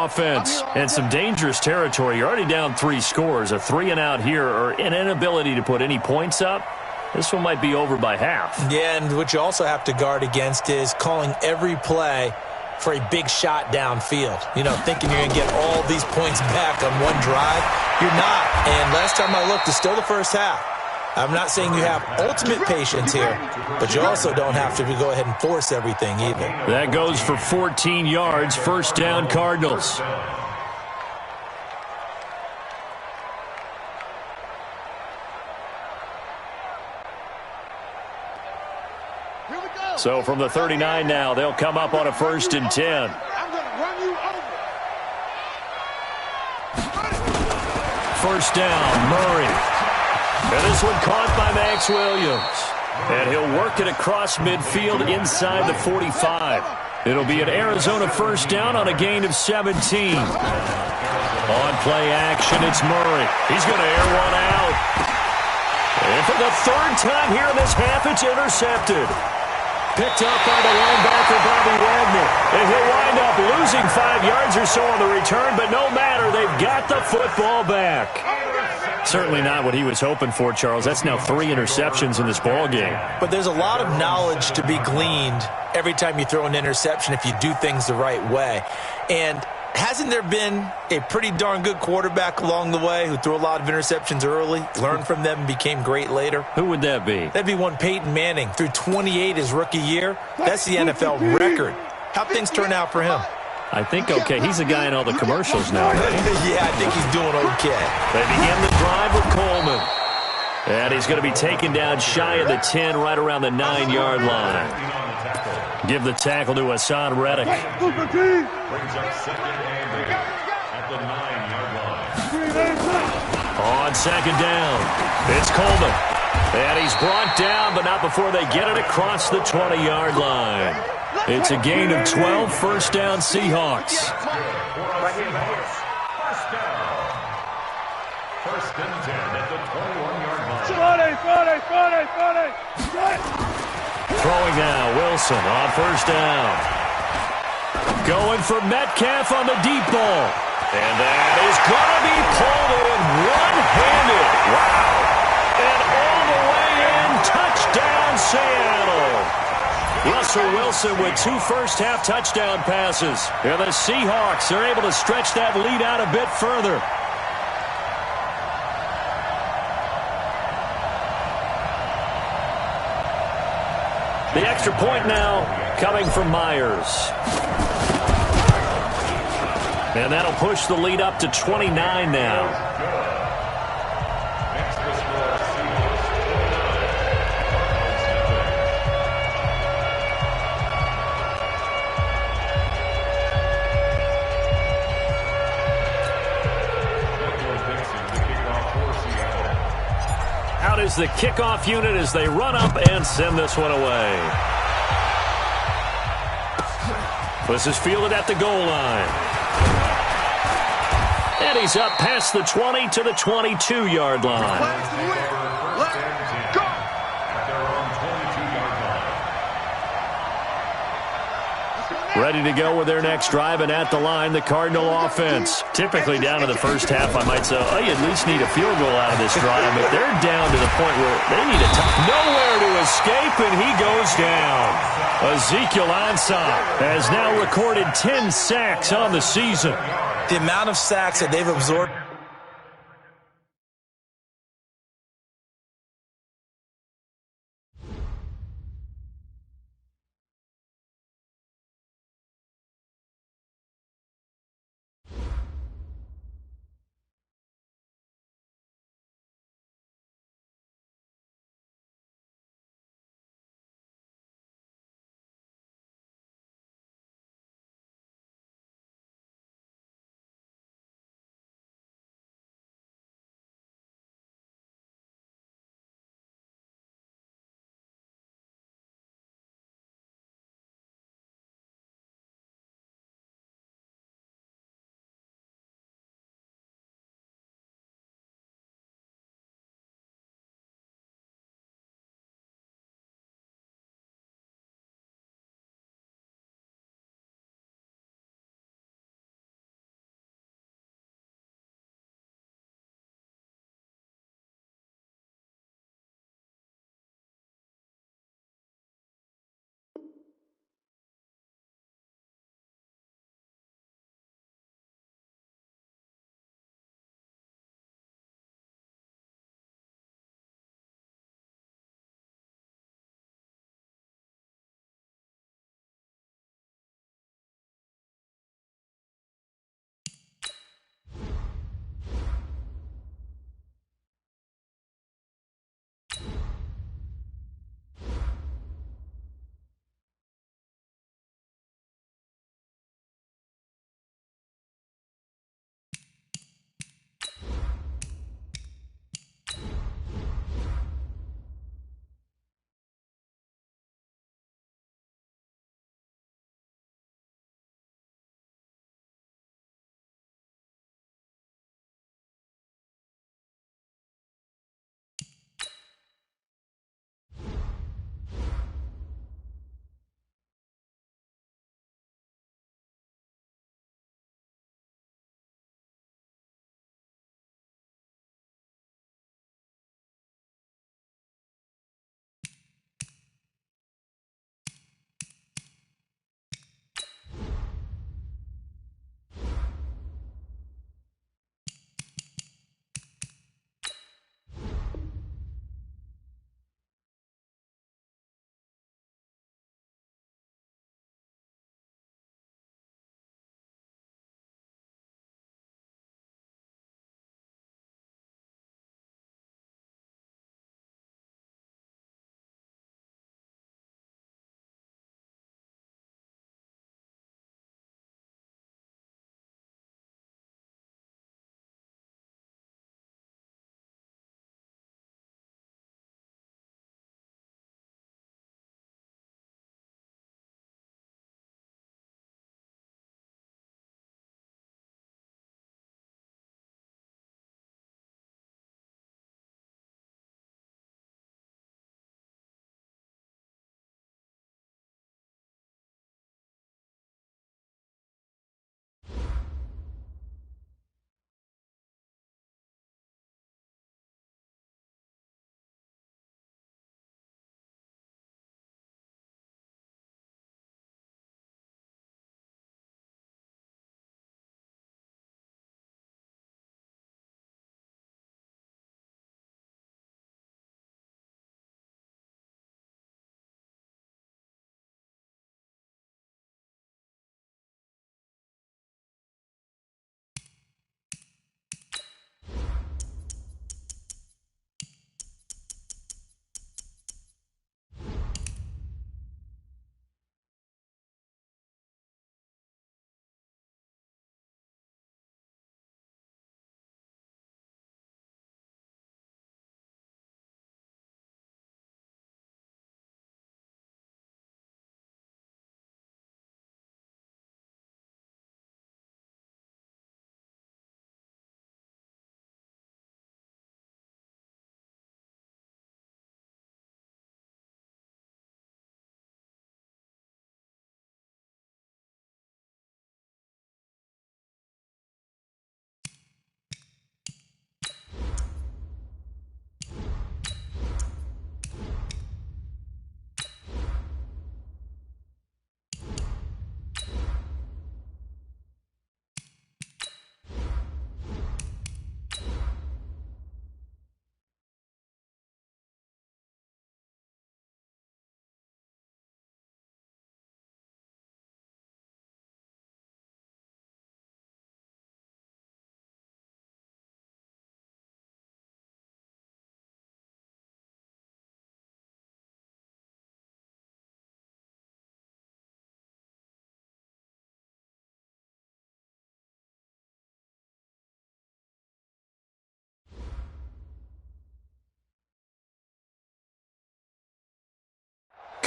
offense. And some dangerous territory. You're already down 3 scores. A 3-and-out here or an inability to put any points up. This one might be over by half. Yeah, and what you also have to guard against is calling every play for a big shot downfield. You know, thinking you're going to get all these points back on one drive. You're not. And last time I looked, it's still the first half. I'm not saying you have ultimate patience here, but you also don't have to go ahead and force everything either. That goes for 14 yards. First down, Cardinals. So from the 39 now, they'll come up on a 1st and 10. I'm going to run you over. First down, Murray. And this one caught by Max Williams. And he'll work it across midfield inside the 45. It'll be an Arizona first down on a gain of 17. On play action, it's Murray. He's going to air one out. And for the 3rd time here in this half, it's intercepted. Picked up by the linebacker, Bobby Wagner. And he'll wind up losing 5 yards or so on the return, but no matter, they've got the football back. Certainly not what he was hoping for, Charles. That's now 3 interceptions in this ball game. But there's a lot of knowledge to be gleaned every time you throw an interception if you do things the right way. And hasn't there been a pretty darn good quarterback along the way who threw a lot of interceptions early, learned from them, and became great later? Who would that be? That'd be one Peyton Manning. Threw 28 his rookie year. That's the NFL record. How'd things turn out for him? I think okay. He's a guy in all the commercials now, right? Yeah, I think he's doing okay. They begin the drive with Coleman. And he's going to be taken down shy of the 10, right around the 9-yard line. Give the tackle to Hassan Reddick. Brings up 2nd and 8 at the 9-yard line. On 2nd down, it's Coleman. And he's brought down, but not before they get it across the 20-yard line. It's a gain of 12, first down Seahawks. First down. 1st and 10 at the 21-yard line. Throwing now, Wilson on 1st down. Going for Metcalf on the deep ball. And that is going to be pulled in one-handed. Wow. And all the way in, touchdown Seattle. Russell Wilson with 2 first-half touchdown passes. And the Seahawks are able to stretch that lead out a bit further. The extra point now coming from Myers. And that'll push the lead up to 29 now. Out is the kickoff unit as they run up and send this one away. This is fielded at the goal line. And he's up past the 20 to the 22-yard line. Ready to go with their next drive, and at the line, the Cardinal offense. Typically down to the first half, I might say, oh, you at least need a field goal out of this drive, but they're down to the point where they need a nowhere to escape, and he goes down. Ezekiel Ansah has now recorded 10 sacks on the season. The amount of sacks that they've absorbed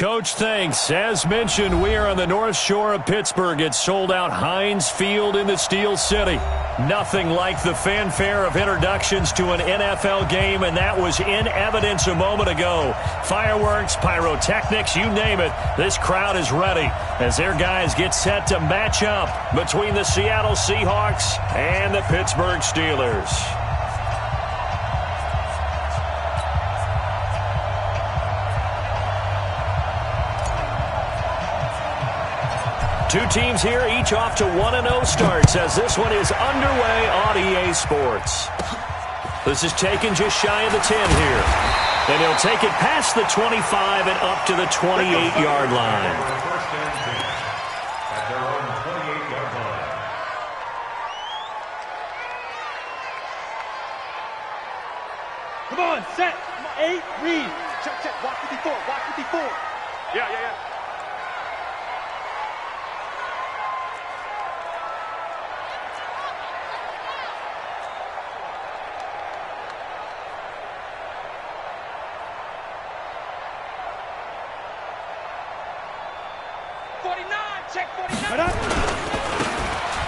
Coach, thanks. As mentioned, we are on the North Shore of Pittsburgh. It's sold out Heinz Field in the Steel City. Nothing like the fanfare of introductions to an NFL game, and that was in evidence a moment ago. Fireworks, pyrotechnics, you name it. This crowd is ready as their guys get set to match up between the Seattle Seahawks and the Pittsburgh Steelers. Two teams here, each off to 1-0 starts as this one is underway on EA Sports. This is taken just shy of the 10 here. And he'll take it past the 25 and up to the 28-yard line. At their own 28-yard line. Come on, set. 8, read. Check. Watch 54. Watch 54. Yeah. 49, check 49.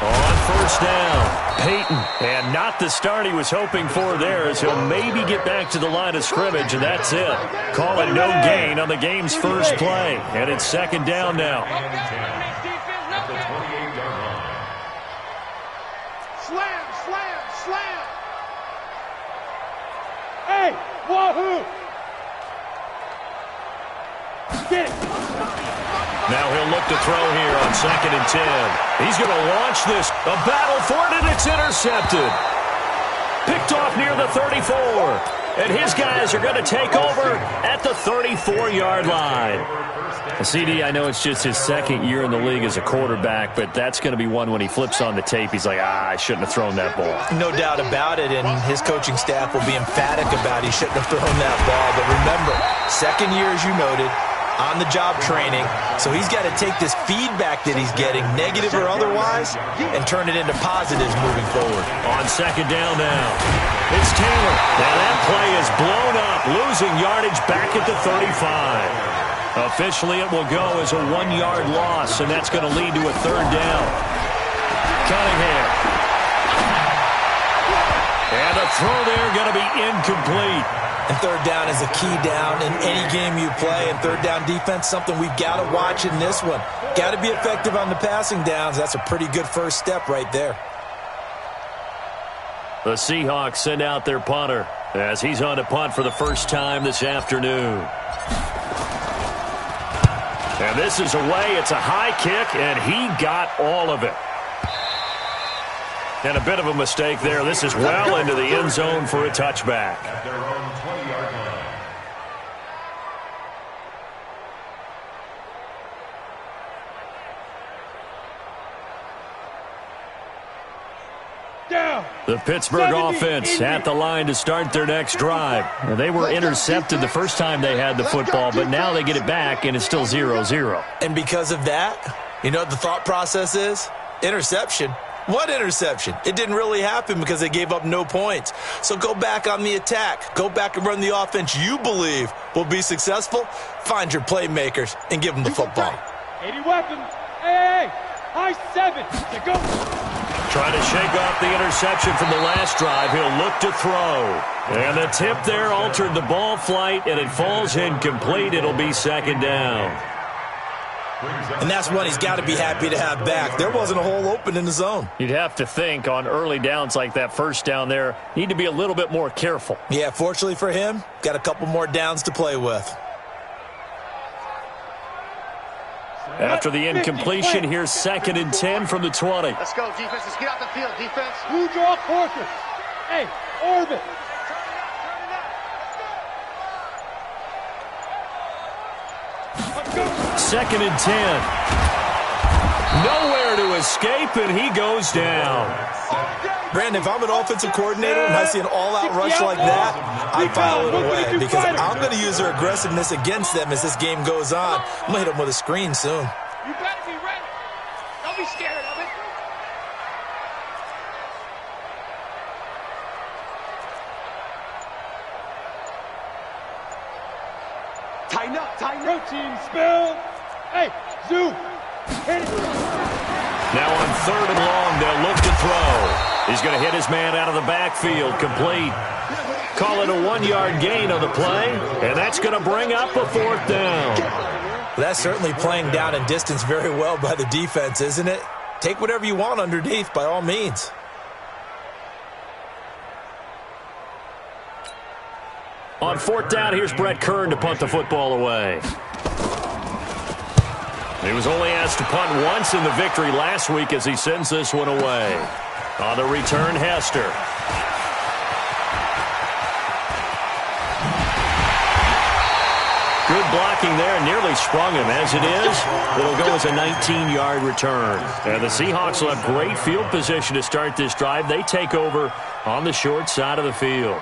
On first down, Peyton. And not the start he was hoping for there as he'll maybe get back to the line of scrimmage, and that's it. Call it no gain on the game's first play. And it's second down now. At the 28-yard line. Slam. Hey, wahoo. Get it. Now he'll look to throw here on 2nd and 10. He's going to launch this. A battle for it, and it's intercepted. Picked off near the 34. And his guys are going to take over at the 34-yard line. CD, I know it's just his second year in the league as a quarterback, but that's going to be one when he flips on the tape. He's like, I shouldn't have thrown that ball. No doubt about it, and his coaching staff will be emphatic about he shouldn't have thrown that ball. But remember, second year, as you noted, on-the-job training, so he's got to take this feedback that he's getting, negative or otherwise, and turn it into positives moving forward. On second down now, it's Taylor. Now that play is blown up, losing yardage back at the 35. Officially, it will go as a 1-yard loss, and that's going to lead to a third down. Cunningham. And a throw there going to be incomplete. And third down is a key down in any game you play. And third down defense, something we've got to watch in this one. Got to be effective on the passing downs. That's a pretty good first step right there. The Seahawks send out their punter as he's on to punt for the first time this afternoon. And this is away. It's a high kick, and he got all of it. And a bit of a mistake there. This is well into the end zone for a touchback. At their own 20-yard line. Down. The Pittsburgh offense at the line to start their next drive. Now, they were intercepted the first time they had the football, but now they get it back, and it's still 0-0. And because of that, you know what the thought process is? Interception. What interception? It didn't really happen because they gave up no points. So go back on the attack. Go back and run the offense you believe will be successful. Find your playmakers and give them the football. 80 weapons. Hey, high 7 to go. Trying to shake off the interception from the last drive. He'll look to throw. And the tip there altered the ball flight, and it falls incomplete. It'll be second down. And that's one he's got to be happy to have back. There wasn't a hole open in the zone. You'd have to think on early downs like that first down there, need to be a little bit more careful. Yeah, fortunately for him, got a couple more downs to play with. After the incompletion, here's 2nd and 10 from the 20. Let's go, defense. Let's get out the field, defense. Who draw quarter? Hey, orbit. 2nd and 10. Nowhere to escape, and he goes down. Brandon, if I'm an offensive coordinator and I see an all-out rush like that, I file it away because I'm going to use their aggressiveness against them as this game goes on. I'm going to hit them with a screen soon. You better be ready. Don't be scared of it. Tighten up, tighten up. Protein spill. Hey, Zoo. Hit it. Now on 3rd and long, they'll look to throw. He's going to hit his man out of the backfield, complete. Call it a 1-yard gain on the play, and that's going to bring up a 4th down. That's certainly playing down and distance very well by the defense, isn't it? Take whatever you want underneath, by all means. On 4th down, here's Brett Kern to punt the football away. He was only asked to punt once in the victory last week as he sends this one away. On the return, Hester. Good blocking there, nearly sprung him. As it is, it'll go as a 19-yard return. And the Seahawks will have great field position to start this drive. They take over on the short side of the field.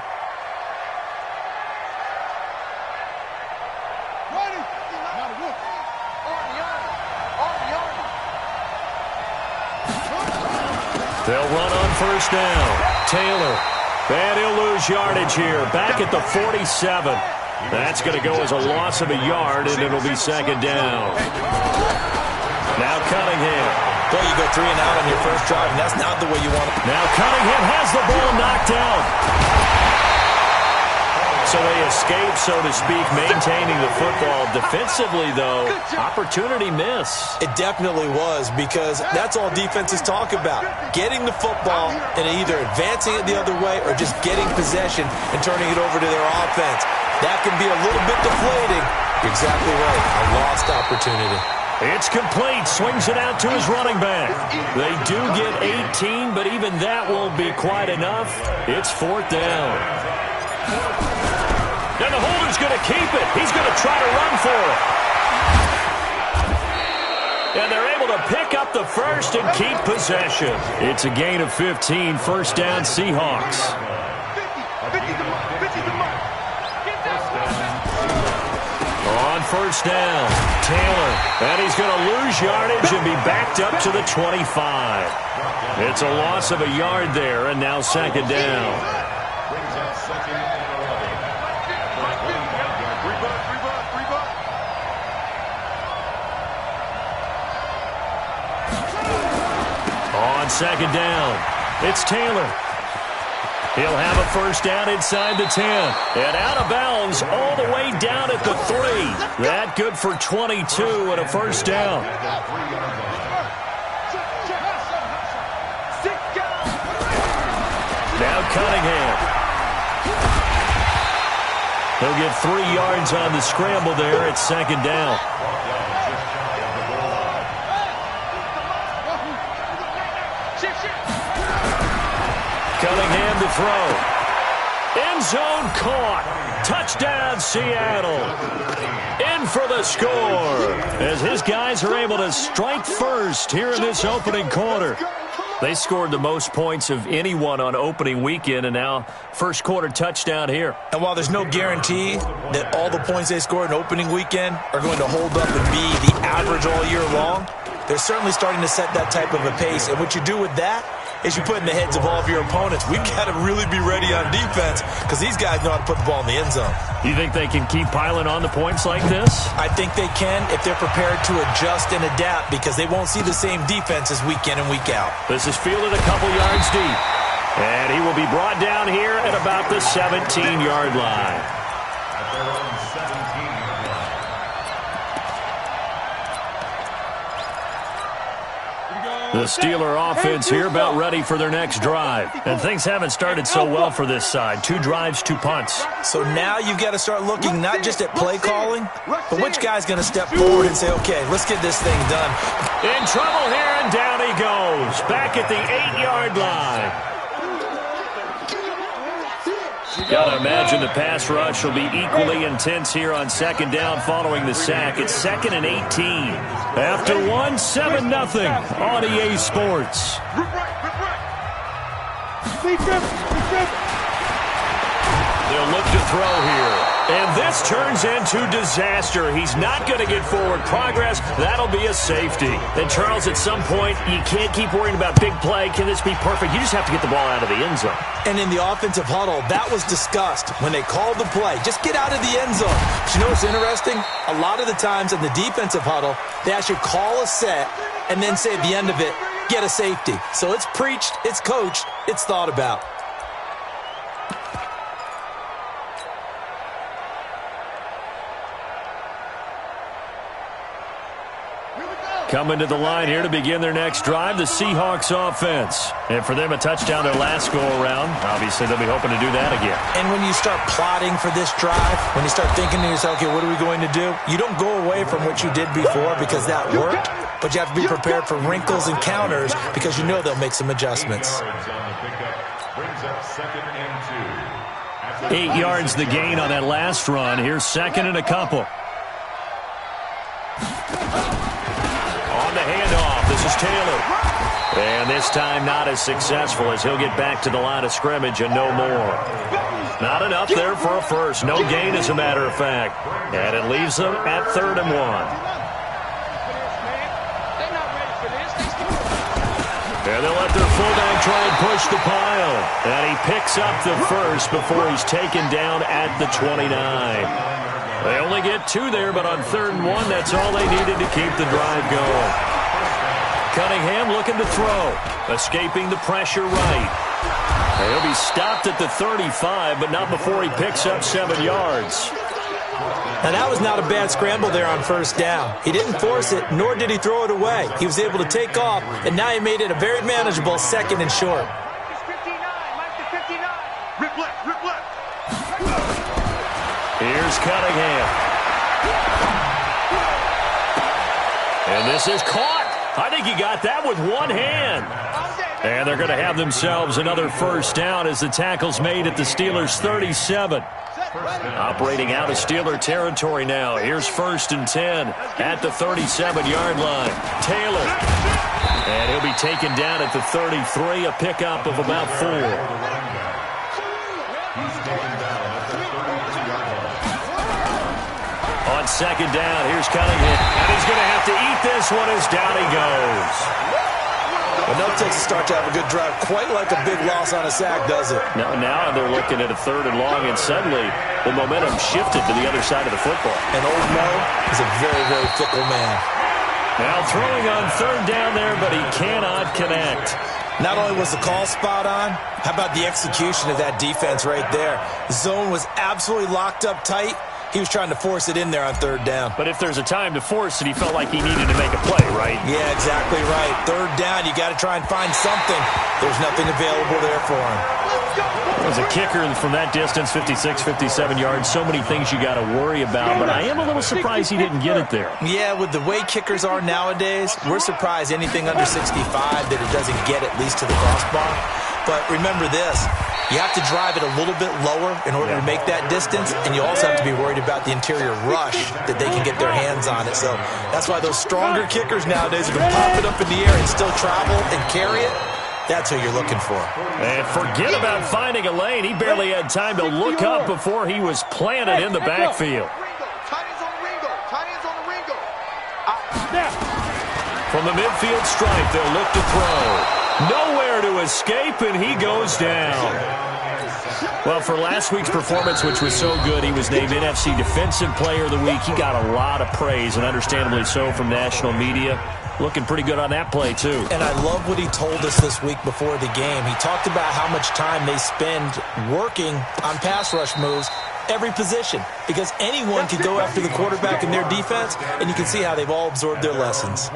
They'll run on 1st down. Taylor. And he'll lose yardage here. Back at the 47. That's going to go as a loss of a yard, and it'll be 2nd down. Now Cunningham. Well, you go 3 and out on your first drive, and that's not the way you want it. Now Cunningham has the ball knocked out. So they escape, so to speak, maintaining the football. Defensively, though, opportunity miss. It definitely was, because that's all defenses talk about. Getting the football and either advancing it the other way or just getting possession and turning it over to their offense. That can be a little bit deflating. You're exactly right. A lost opportunity. It's complete. Swings it out to his running back. They do get 18, but even that won't be quite enough. It's 4th down. And the holder's going to keep it. He's going to try to run for it. And they're able to pick up the first and keep possession. It's a gain of 15. 1st down, Seahawks. On 1st down, Taylor. And he's going to lose yardage and be backed up to the 25. It's a loss of a yard there, and now 2nd down. On 2nd down, it's Taylor. He'll have a 1st down inside the 10. And out of bounds all the way down at the 3. That good for 22 and a 1st down. Now Cunningham. He'll get 3 yards on the scramble there at 2nd down. Cunningham to throw. End zone caught. Touchdown, Seattle. In for the score as his guys are able to strike first here in this opening quarter. They scored the most points of anyone on opening weekend, and now first quarter touchdown here. And while there's no guarantee that all the points they scored in opening weekend are going to hold up and be the average all year long, they're certainly starting to set that type of a pace. And what you do with that is you put in the heads of all of your opponents, we've got to really be ready on defense because these guys know how to put the ball in the end zone. You think they can keep piling on the points like this? I think they can if they're prepared to adjust and adapt because they won't see the same defenses week in and week out. This is fielded a couple yards deep. And he will be brought down here at about the 17-yard line. The Steeler offense here about ready for their next drive. And things haven't started so well for this side. 2 drives, 2 punts. So now you've got to start looking not just at play calling, but which guy's going to step forward and say, okay, let's get this thing done. In trouble here, and down he goes. Back at the 8-yard line. Got to imagine the pass rush will be equally intense here on 2nd down following the sack. It's 2nd and 18. After 1, 7-0 on EA Sports. They'll look to throw here. And this turns into disaster. He's not going to get forward progress. That'll be a safety. And, Charles, at some point, you can't keep worrying about big play. Can this be perfect? You just have to get the ball out of the end zone. And in the offensive huddle, that was discussed when they called the play. Just get out of the end zone. But you know what's interesting? A lot of the times in the defensive huddle, they actually call a set and then say at the end of it, get a safety. So it's preached, it's coached, it's thought about. Coming to the line here to begin their next drive, the Seahawks offense. And for them, a touchdown their last go-around. Obviously, they'll be hoping to do that again. And when you start plotting for this drive, when you start thinking to yourself, okay, what are we going to do? You don't go away from what you did before because that worked, but you have to be prepared for wrinkles and counters because you know they'll make some adjustments. 8 yards the gain on that last run. Here's second and a couple. On the handoff, this is Taylor. And this time not as successful as he'll get back to the line of scrimmage and no more. Not enough there for a first. No gain, as a matter of fact. And it leaves them at 3rd and 1. And they'll let their fullback try and push the pile. And he picks up the first before he's taken down at the 29. They only get 2 there, but on 3rd and 1, that's all they needed to keep the drive going. Cunningham looking to throw. Escaping the pressure right. He'll be stopped at the 35, but not before he picks up 7 yards. Now, that was not a bad scramble there on 1st down. He didn't force it, nor did he throw it away. He was able to take off, and now he made it a very manageable 2nd and short. Rip left, rip left. Here's Cunningham. And this is caught. I think he got that with one hand. And they're going to have themselves another 1st down as the tackle's made at the Steelers' 37. Operating out of Steeler territory now. Here's 1st and 10 at the 37-yard line. Taylor. And he'll be taken down at the 33, a pickup of about 4. On 2nd down, here's Cunningham. And he's going to have to eat this one as down he goes. Well, no takes a start to have a good drive. Quite like a big loss on a sack, does it? Now they're looking at a 3rd and long, and suddenly the momentum shifted to the other side of the football. And old Mo is a very, very fickle man. Now throwing on 3rd down there, but he cannot connect. Not only was the call spot on, how about the execution of that defense right there? The zone was absolutely locked up tight. He was trying to force it in there on 3rd down. But if there's a time to force it, he felt like he needed to make a play, right? Yeah, exactly right. 3rd down, you got to try and find something. There's nothing available there for him. As a kicker from that distance, 56, 57 yards, so many things you got to worry about, but I am a little surprised he didn't get it there. Yeah, with the way kickers are nowadays, we're surprised anything under 65 that it doesn't get at least to the crossbar. But remember this, you have to drive it a little bit lower in order to make that distance, and you also have to be worried about the interior rush that they can get their hands on it. So that's why those stronger kickers nowadays who can pop it up in the air and still travel and carry it, that's who you're looking for. And forget about finding a lane. He barely had time to look up before he was planted in the backfield. From the midfield stripe, they'll look to throw. Nowhere to escape, and he goes down. Well, for last week's performance, which was so good, he was named NFC Defensive Player of the Week. He got a lot of praise, and understandably so, from national media. Looking pretty good on that play, too. And I love what he told us this week before the game. He talked about how much time they spend working on pass rush moves, every position, because anyone can go after the quarterback in their defense, and you can see how they've all absorbed their lessons.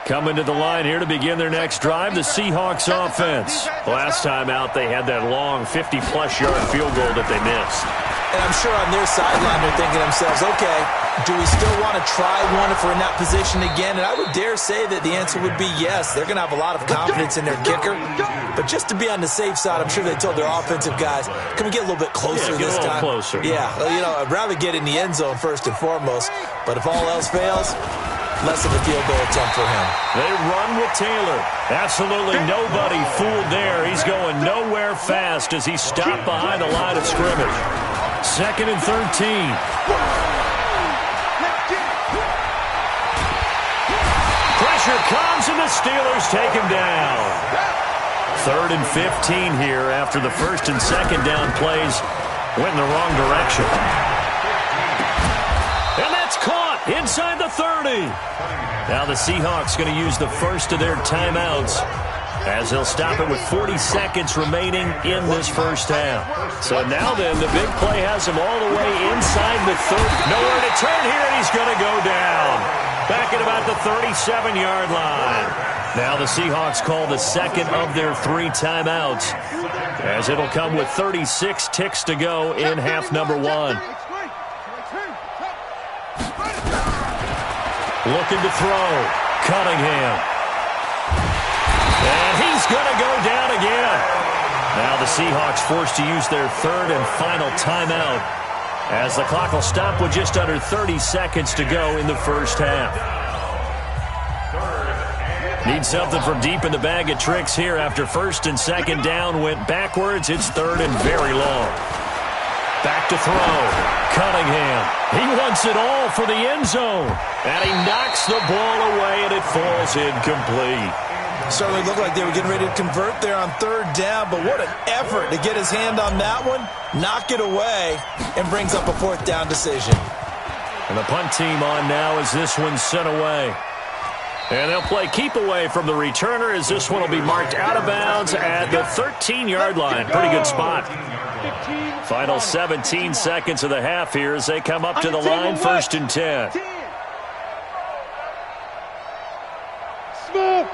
Coming to the line here to begin their next drive, the Seahawks offense. Last time out, they had that long 50-plus yard field goal that they missed. And I'm sure on their sideline they're thinking to themselves, okay, do we still want to try one if we're in that position again? And I would dare say that the answer would be yes. They're going to have a lot of confidence in their kicker. But just to be on the safe side, I'm sure they told their offensive guys, can we get a little bit closer this time? Closer. Yeah, well, I'd rather get in the end zone first and foremost. But if all else fails, less of a field goal attempt for him. They run with Taylor. Absolutely nobody fooled there. He's going nowhere fast as he's stopped behind the line of scrimmage. 2nd and 13. Pressure comes, and the Steelers take him down. 3rd and 15 here after the 1st and 2nd down plays went in the wrong direction. And that's caught inside the 30. Now the Seahawks going to use the first of their timeouts as they'll stop it with 40 seconds remaining in this first half. So now then, the big play has him all the way inside the 30. Nowhere to turn here, and he's going to go down. Back at about the 37-yard line. Now the Seahawks call the second of their 3 timeouts as it'll come with 36 ticks to go in half number 1. Looking to throw. Cunningham. And he's going to go down again. Now the Seahawks forced to use their 3rd and final timeout as the clock will stop with just under 30 seconds to go in the first half. Need something from deep in the bag of tricks here after 1st and 2nd down went backwards. It's 3rd and very long. Back to throw. Cunningham. He wants it all for the end zone. And he knocks the ball away, and it falls incomplete. Certainly looked like they were getting ready to convert there on 3rd down, but what an effort to get his hand on that one, knock it away, and brings up a 4th down decision. And the punt team on now as this one's sent away. And they'll play keep away from the returner as this one will be marked out of bounds at the 13-yard line. Pretty good spot. Final 17 seconds of the half here as they come up to the line, 1st and 10. Smooth.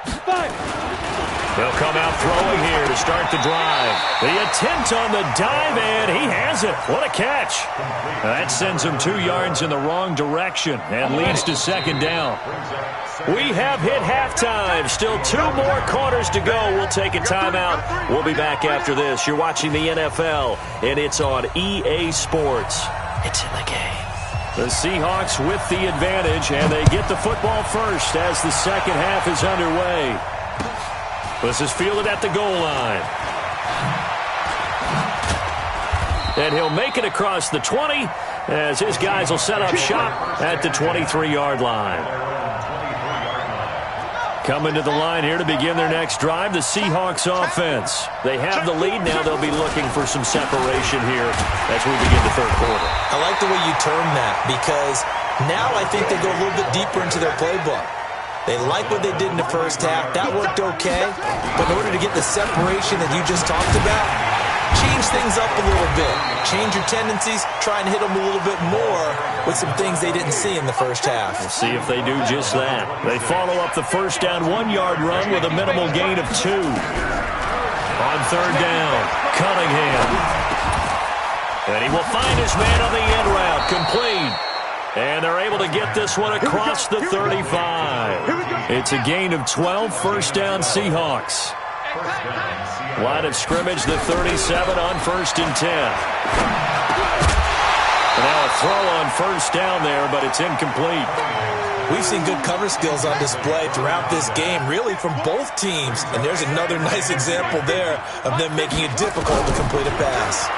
5. They'll come out throwing here to start the drive. The attempt on the dive, and he has it. What a catch. That sends him 2 yards in the wrong direction and leads to 2nd down. We have hit halftime. Still 2 more quarters to go. We'll take a timeout. We'll be back after this. You're watching the NFL, and it's on EA Sports. It's in the game. The Seahawks with the advantage, and they get the football first as the second half is underway. This is fielded at the goal line. And he'll make it across the 20 as his guys will set up shop at the 23-yard line. Coming to the line here to begin their next drive, the Seahawks offense. They have the lead now. They'll be looking for some separation here as we begin the 3rd quarter. I like the way you term that because now I think they go a little bit deeper into their playbook. They like what they did in the first half. That worked okay. But in order to get the separation that you just talked about, change things up a little bit. Change your tendencies. Try and hit them a little bit more with some things they didn't see in the first half. We'll see if they do just that. They follow up the first down 1-yard run with a minimal gain of 2. On 3rd down, Cunningham. And he will find his man on the end route. Complete. And they're able to get this one across the 35. It's a gain of 12, 1st down Seahawks. Line of scrimmage, the 37 on 1st and 10. Now a throw on 1st down there, but it's incomplete. We've seen good cover skills on display throughout this game, really from both teams. And there's another nice example there of them making it difficult to complete a pass.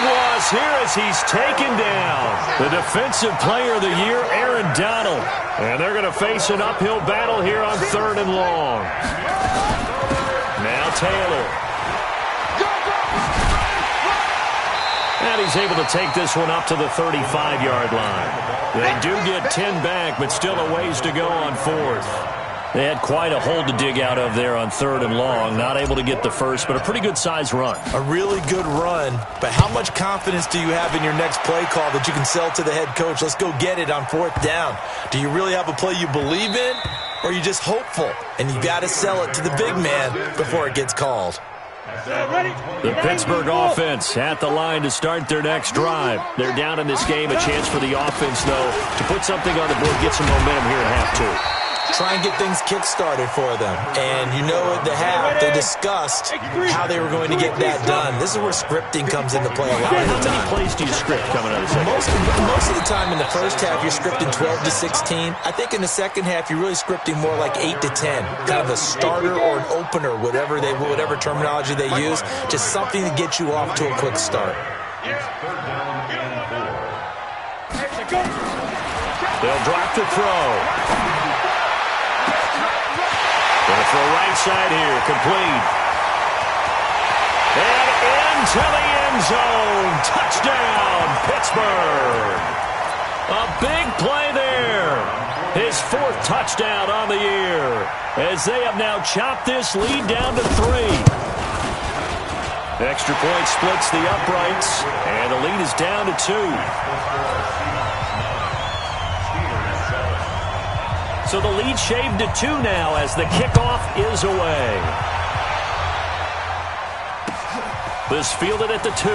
Loss here as he's taken down. The defensive player of the year, Aaron Donald. And they're going to face an uphill battle here on 3rd and long. Now Taylor. And he's able to take this one up to the 35-yard line. They do get 10 back, but still a ways to go on 4th. They had quite a hole to dig out of there on 3rd and long. Not able to get the first, but a pretty good-sized run. A really good run, but how much confidence do you have in your next play call that you can sell to the head coach? Let's go get it on 4th down. Do you really have a play you believe in, or are you just hopeful? And you got to sell it to the big man before it gets called. The Pittsburgh offense at the line to start their next drive. They're down in this game. A chance for the offense, though, to put something on the board, get some momentum here at half 2. try and get things kick-started for them. And you know at the half, they discussed how they were going to get that done. This is where scripting comes into play a lot of the time. How many plays do you script coming out of the second? Most of the time in the first half, you're scripting 12 to 16. I think in the second half, you're really scripting more like 8 to 10. Kind of a starter or an opener, whatever terminology they use. Just something to get you off to a quick start. They'll drop to throw. They'll throw right side here, complete. And into the end zone. Touchdown, Pittsburgh. A big play there. His 4th touchdown on the year, as they have now chopped this lead down to 3. Extra point splits the uprights, and the lead is down to 2. So the lead shaved to 2 now as the kickoff is away. This fielded at the 2.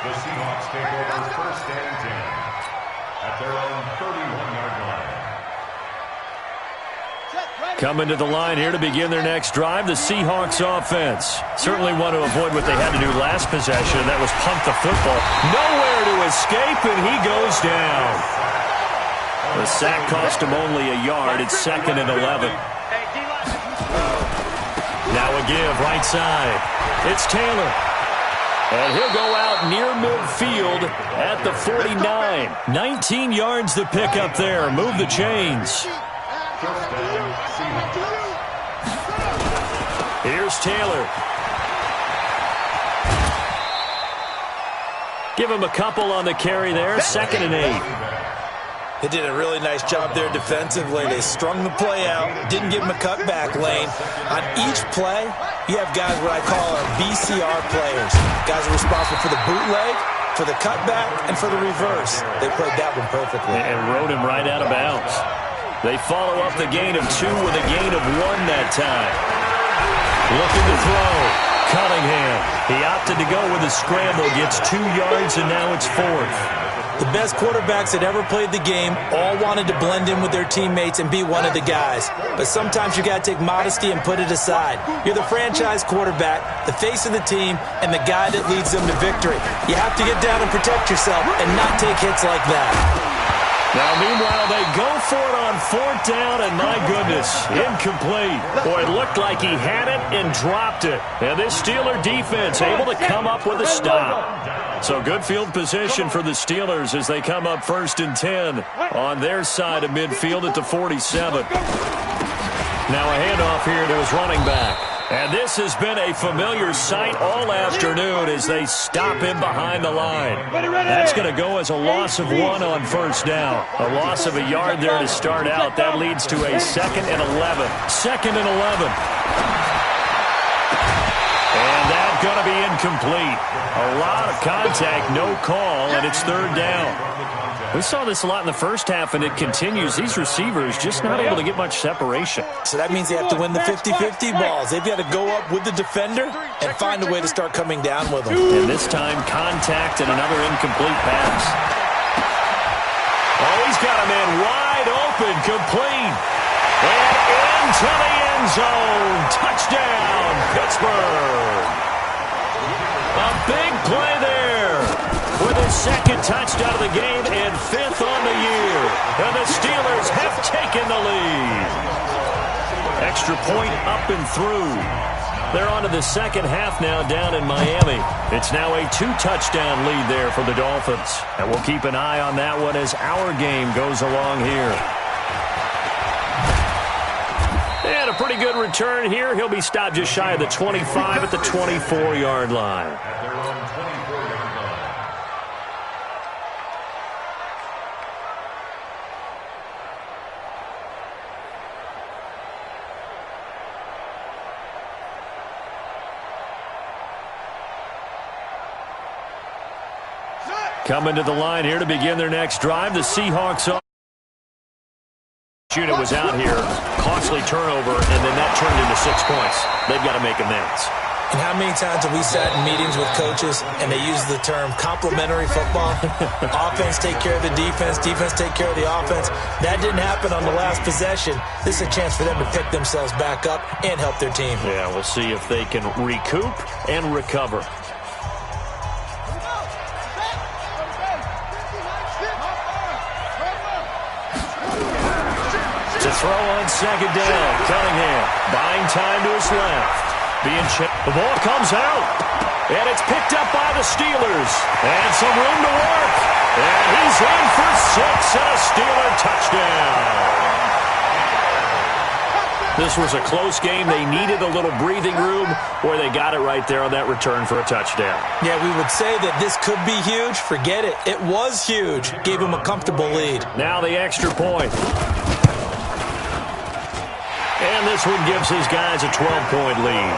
The Seahawks take over 1st and 10 at their own 31-yard line. Coming to the line here to begin their next drive, the Seahawks offense. Certainly want to avoid what they had to do last possession, and that was punt the football. Nowhere to escape, and he goes down. The sack cost him only a yard. It's 2nd and 11. Now a give, right side. It's Taylor. And he'll go out near midfield at the 49. 19 yards to pick up there. Move the chains. Here's Taylor. Give him a couple on the carry there. 2nd and 8. They did a really nice job there defensively. They strung the play out, didn't give him a cutback lane. On each play, you have guys what I call our BCR players. Guys are responsible for the bootleg, for the cutback, and for the reverse. They played that one perfectly. And rode him right out of bounds. They follow up the gain of 2 with a gain of 1 that time. Looking to throw. Cunningham. He opted to go with a scramble. Gets 2 yards, and now it's 4th. The best quarterbacks that ever played the game all wanted to blend in with their teammates and be one of the guys. But sometimes you got to take modesty and put it aside. You're the franchise quarterback, the face of the team, and the guy that leads them to victory. You have to get down and protect yourself and not take hits like that. Now, meanwhile, they go for it on 4th down, and my goodness, incomplete. Boy, it looked like he had it and dropped it. And this Steeler defense able to come up with a stop. So good field position for the Steelers as they come up 1st and 10 on their side of midfield at the 47. Now a handoff here to his running back. And this has been a familiar sight all afternoon as they stop him behind the line. That's going to go as a loss of 1 on 1st down. A loss of a yard there to start out. That leads to a 2nd and 11. 2nd and 11. And that's going to be incomplete. A lot of contact, no call, and it's 3rd down. We saw this a lot in the first half, and it continues. These receivers just not able to get much separation. So that means they have to win the 50-50 balls. They've got to go up with the defender and find a way to start coming down with them. And this time, contact and another incomplete pass. Oh, he's got a man wide open, complete. And into the end zone. Touchdown, Pittsburgh. A big play there with his 2nd touchdown of the game and 5th on the year. And the Steelers have taken the lead. Extra point up and through. They're on to the 2nd half now down in Miami. It's now a 2-touchdown lead there for the Dolphins. And we'll keep an eye on that one as our game goes along here. And a pretty good return here. He'll be stopped just shy of the 25 at the 24-yard line. Coming to the line here to begin their next drive, the Seahawks unit was out here. Costly turnover, and then that turned into 6 points. They've got to make amends. And how many times have we sat in meetings with coaches and they use the term complementary football? Offense take care of the defense, defense take care of the offense. That didn't happen on the last possession. This is a chance for them to pick themselves back up and help their team. Yeah, we'll see if they can recoup and recover. To throw on second down, Cunningham buying time to his left. The ball comes out, and it's picked up by the Steelers. And some room to work. And he's in for 6 and a Steeler touchdown. This was a close game. They needed a little breathing room, where they got it right there on that return for a touchdown. Yeah, we would say that this could be huge. Forget it. It was huge. Gave him a comfortable lead. Now the extra point. And this one gives his guys a 12-point lead.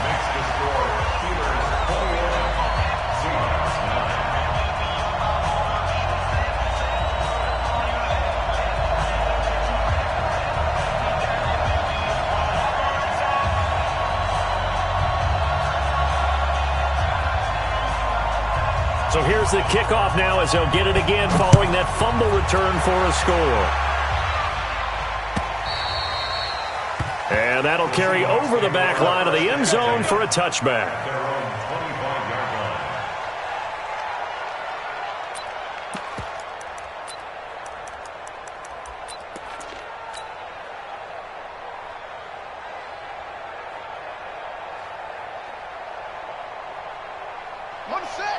Makes the score Steelers 21, Seahawks 9. So here's the kickoff now as they'll get it again following that fumble return for a score. And that'll carry over the back line of the end zone for a touchback. Their own 25-yard line.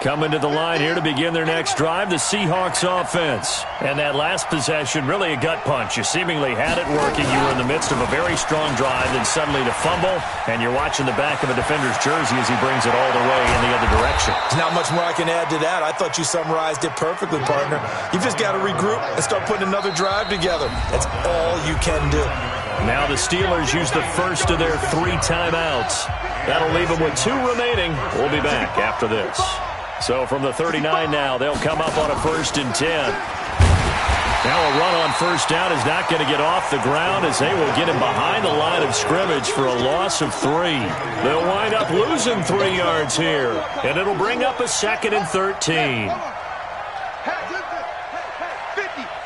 Coming to the line here to begin their next drive, the Seahawks offense. And that last possession, really a gut punch. You seemingly had it working. You were in the midst of a very strong drive, then suddenly the fumble, and you're watching the back of a defender's jersey as he brings it all the way in the other direction. There's not much more I can add to that. I thought you summarized it perfectly, partner. You've just got to regroup and start putting another drive together. That's all you can do. Now the Steelers use the first of their 3 timeouts. That'll leave them with 2 remaining. We'll be back after this. So from the 39 now, they'll come up on a 1st and 10. Now a run on first down is not going to get off the ground as they will get him behind the line of scrimmage for a loss of 3. They'll wind up losing 3 yards here, and it'll bring up a 2nd and 13.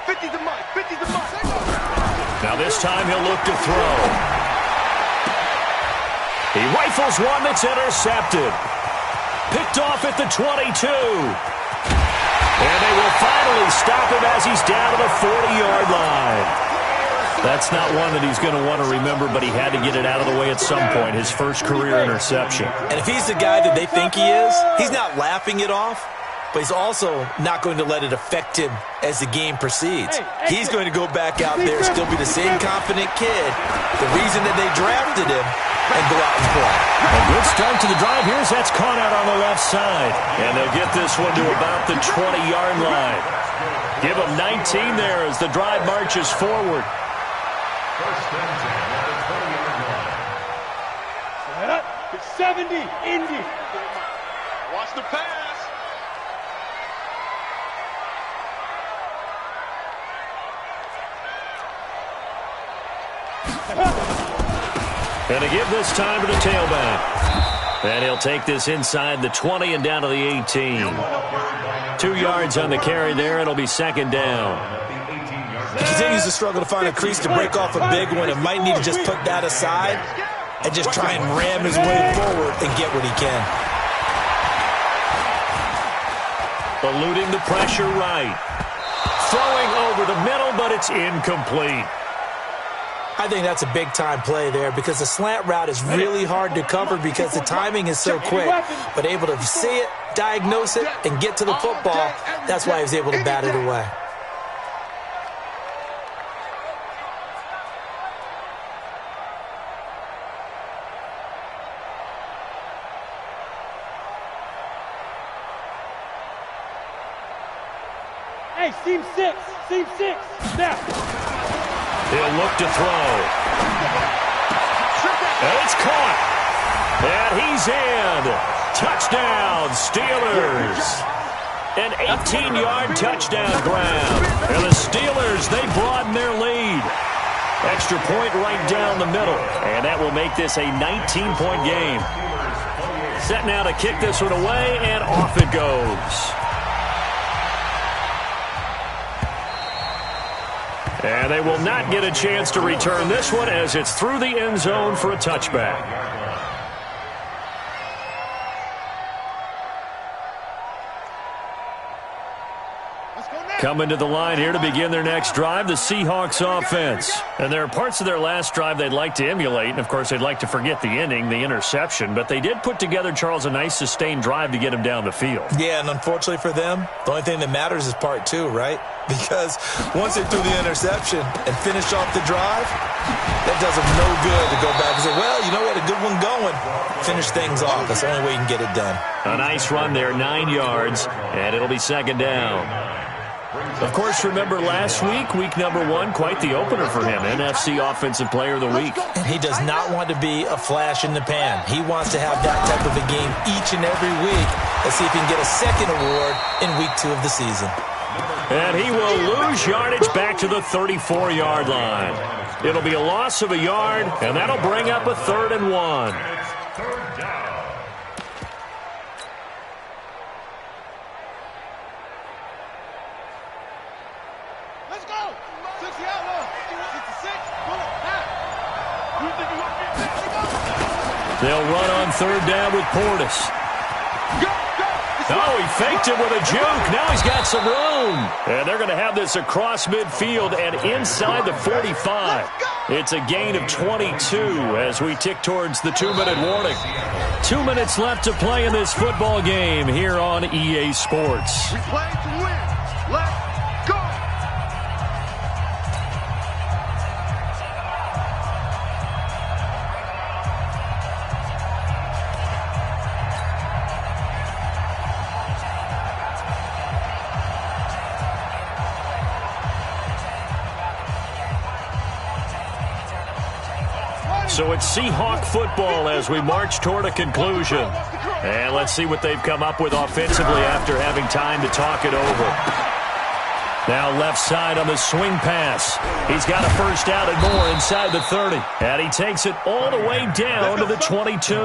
50 to Mike, 50 to Mike. Now this time he'll look to throw. He rifles one that's intercepted. Picked off at the 22. And they will finally stop him as he's down to the 40-yard line. That's not one that he's going to want to remember, but he had to get it out of the way at some point, his first career interception. And if he's the guy that they think he is, he's not laughing it off, but he's also not going to let it affect him as the game proceeds. He's going to go back out there, still be the same confident kid, the reason that they drafted him, and go out and play. A good start to the drive. Here's that's caught out on the left side. And they'll get this one to about the 20-yard line. Give them 19 there as the drive marches forward. 1st and 10 at the 20-yard line. Set up. It's 70. Indy. Watch the pass. And to give this time to the tailback. And he'll take this inside the 20 and down to the 18. 2 yards on the carry there. It'll be 2nd down. He continues to struggle to find a crease to break off a big one and might need to just put that aside and just try and ram his way forward and get what he can. Eluding the pressure right. Throwing over the middle, but it's incomplete. I think that's a big-time play there because the slant route is really hard to cover because the timing is so quick. But able to see it, diagnose it, and get to the football, that's why he was able to bat it away. Hey, seam 6. Seam 6. Now. He'll look to throw. And it's caught. And he's in. Touchdown, Steelers. An 18-yard touchdown grab. And the Steelers, they broaden their lead. Extra point right down the middle, and that will make this a 19-point game. Set now to kick this one away, and off it goes. And they will not get a chance to return this one as it's through the end zone for a touchback. Coming to the line here to begin their next drive, the Seahawks offense. And there are parts of their last drive they'd like to emulate. And, of course, they'd like to forget the ending, the interception. But they did put together, Charles, a nice sustained drive to get him down the field. Yeah, and unfortunately for them, the only thing that matters is part two, right? Because once they threw the interception and finished off the drive, that does them no good to go back and say, well, you know, we had a good one going. Finish things off. That's the only way you can get it done. A nice run there, 9 yards, and it'll be second down. Of course, remember last week, week number 1, quite the opener for him, NFC Offensive Player of the Week. And he does not want to be a flash in the pan. He wants to have that type of a game each and every week. Let's see if he can get a second award in week 2 of the season. And he will lose yardage back to the 34-yard line. It'll be a loss of a yard, and that'll bring up a 3rd and 1. They'll run on 3rd down with Portis. Oh, he faked it with a juke. Now he's got some room. And they're going to have this across midfield and inside the 45. It's a gain of 22 as we tick towards the 2-minute warning. 2 minutes left to play in this football game here on EA Sports. We play to win. Let's go. So it's Seahawk football as we march toward a conclusion. And let's see what they've come up with offensively after having time to talk it over. Now left side on the swing pass. He's got a first down and more inside the 30. And he takes it all the way down to the 22.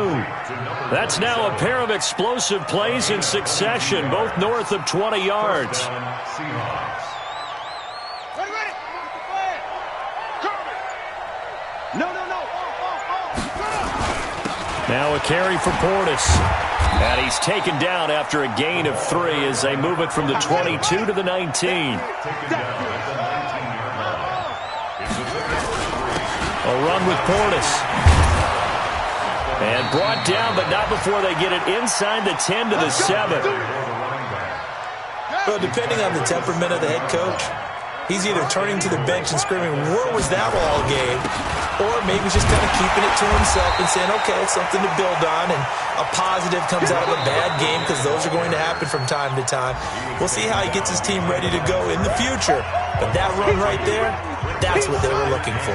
That's now a pair of explosive plays in succession, both north of 20 yards. Now a carry for Portis. And he's taken down after a gain of 3 as they move it from the 22 to the 19. A run with Portis. And brought down, but not before they get it inside the 10 to the 7. Well, depending on the temperament of the head coach, he's either turning to the bench and screaming, where was that all game? Or maybe he's just kind of keeping it to himself and saying, okay, it's something to build on, and a positive comes out of a bad game because those are going to happen from time to time. We'll see how he gets his team ready to go in the future. But that run right there, that's what they were looking for.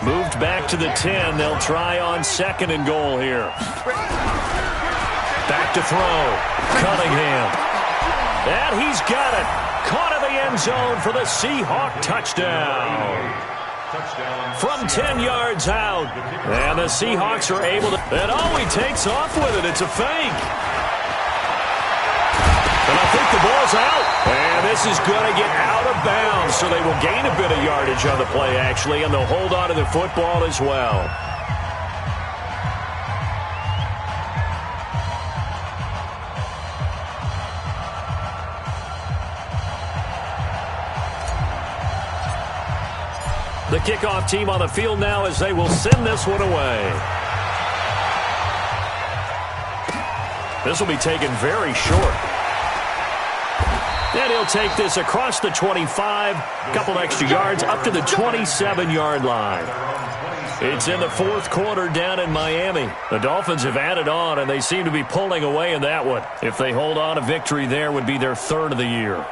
Moved back to the 10. They'll try on 2nd and goal here. Back to throw. Cunningham. And he's got it. Caught in the end zone for the Seahawk touchdown. From 10 yards out. And the Seahawks are able to... And oh, he takes off with it. It's a fake. And I think the ball's out. And this is going to get out of bounds. So they will gain a bit of yardage on the play, actually. And they'll hold on to the football as well. The kickoff team on the field now as they will send this one away. This will be taken very short. And he'll take this across the 25, a couple extra yards, up to the 27-yard line. It's in the 4th quarter down in Miami. The Dolphins have added on, and they seem to be pulling away in that one. If they hold on, a victory there would be their 3rd of the year.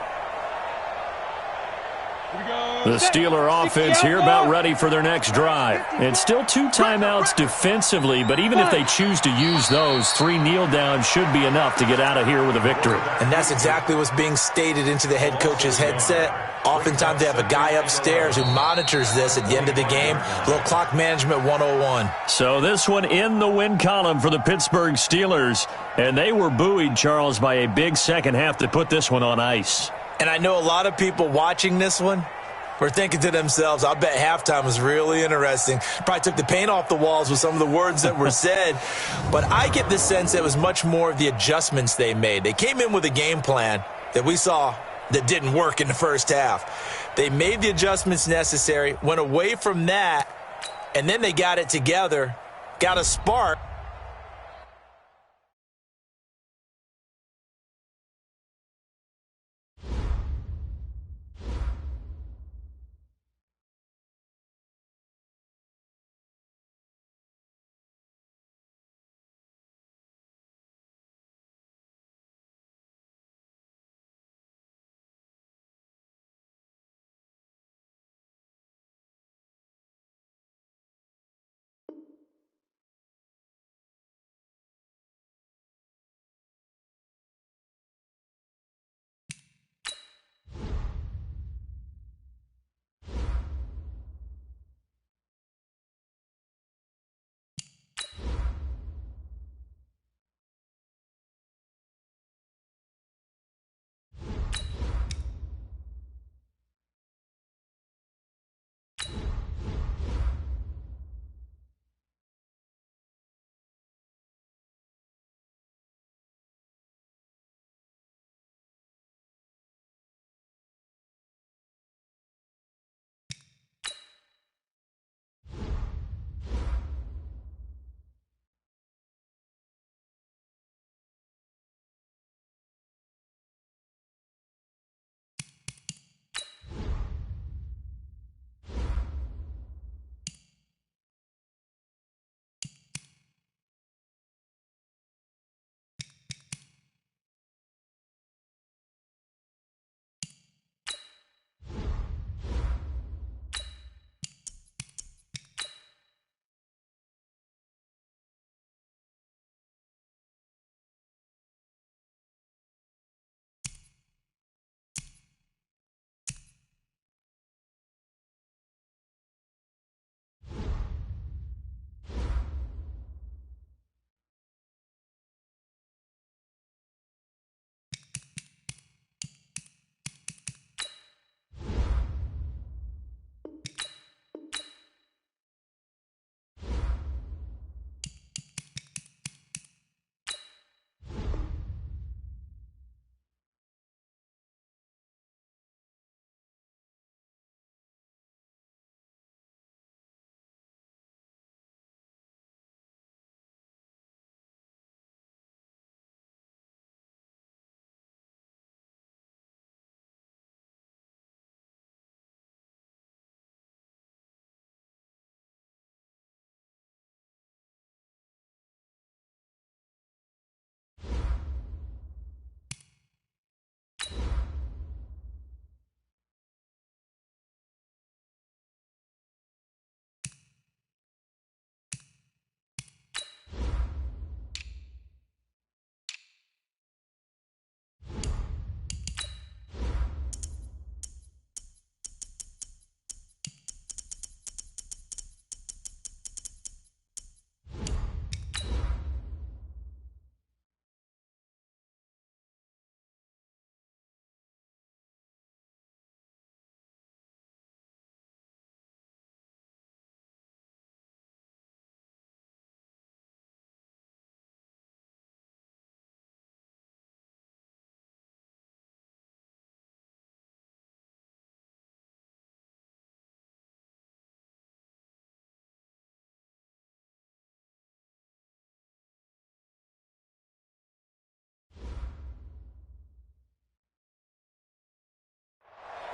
Here we go. The Steeler offense here about ready for their next drive. It's still 2 timeouts defensively, but even if they choose to use those, 3 kneel downs should be enough to get out of here with a victory. And that's exactly what's being stated into the head coach's headset. Oftentimes they have a guy upstairs who monitors this at the end of the game. A little clock management 101. So this one in the win column for the Pittsburgh Steelers. And they were buoyed, Charles, by a big second half to put this one on ice. And I know a lot of people watching this one were thinking to themselves, I'll bet halftime was really interesting. Probably took the paint off the walls with some of the words that were said. But I get the sense it was much more of the adjustments they made. They came in with a game plan that we saw that didn't work in the first half. They made the adjustments necessary, went away from that, and then they got it together, got a spark.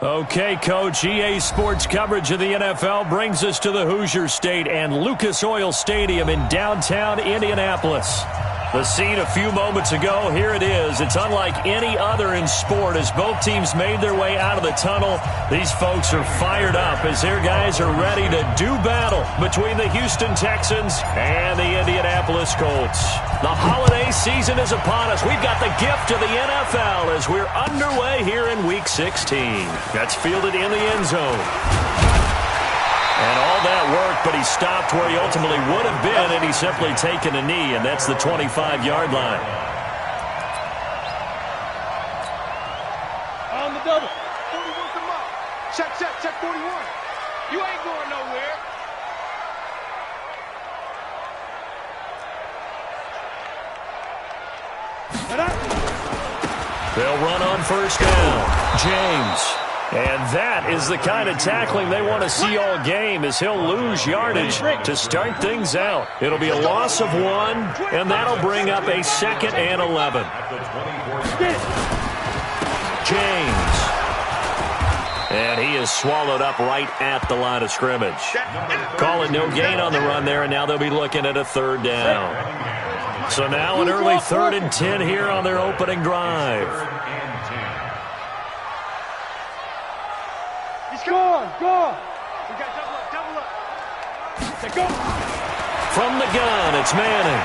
Okay, Coach, EA Sports coverage of the NFL brings us to the Hoosier State and Lucas Oil Stadium in downtown Indianapolis. The scene a few moments ago, here it is. It's unlike any other in sport as both teams made their way out of the tunnel. These folks are fired up as their guys are ready to do battle between the Houston Texans and the Indianapolis Colts. The holiday season is upon us. We've got the gift of the NFL as we're underway here in Week 16. That's fielded in the end zone. And all that work, but he stopped where he ultimately would have been, and he's simply taken a knee, and that's the 25-yard line. On the double. 41 come up. Check 41. You ain't going nowhere. They'll run on first down. James. And that is the kind of tackling they want to see all game as he'll lose yardage to start things out. It'll be a loss of 1, and that'll bring up a 2nd and 11. James. And he is swallowed up right at the line of scrimmage. Calling no gain on the run there, and now they'll be looking at a 3rd down. So now an early 3rd and 10 here on their opening drive. Go! We got double up. Say go! From the gun, it's Manning.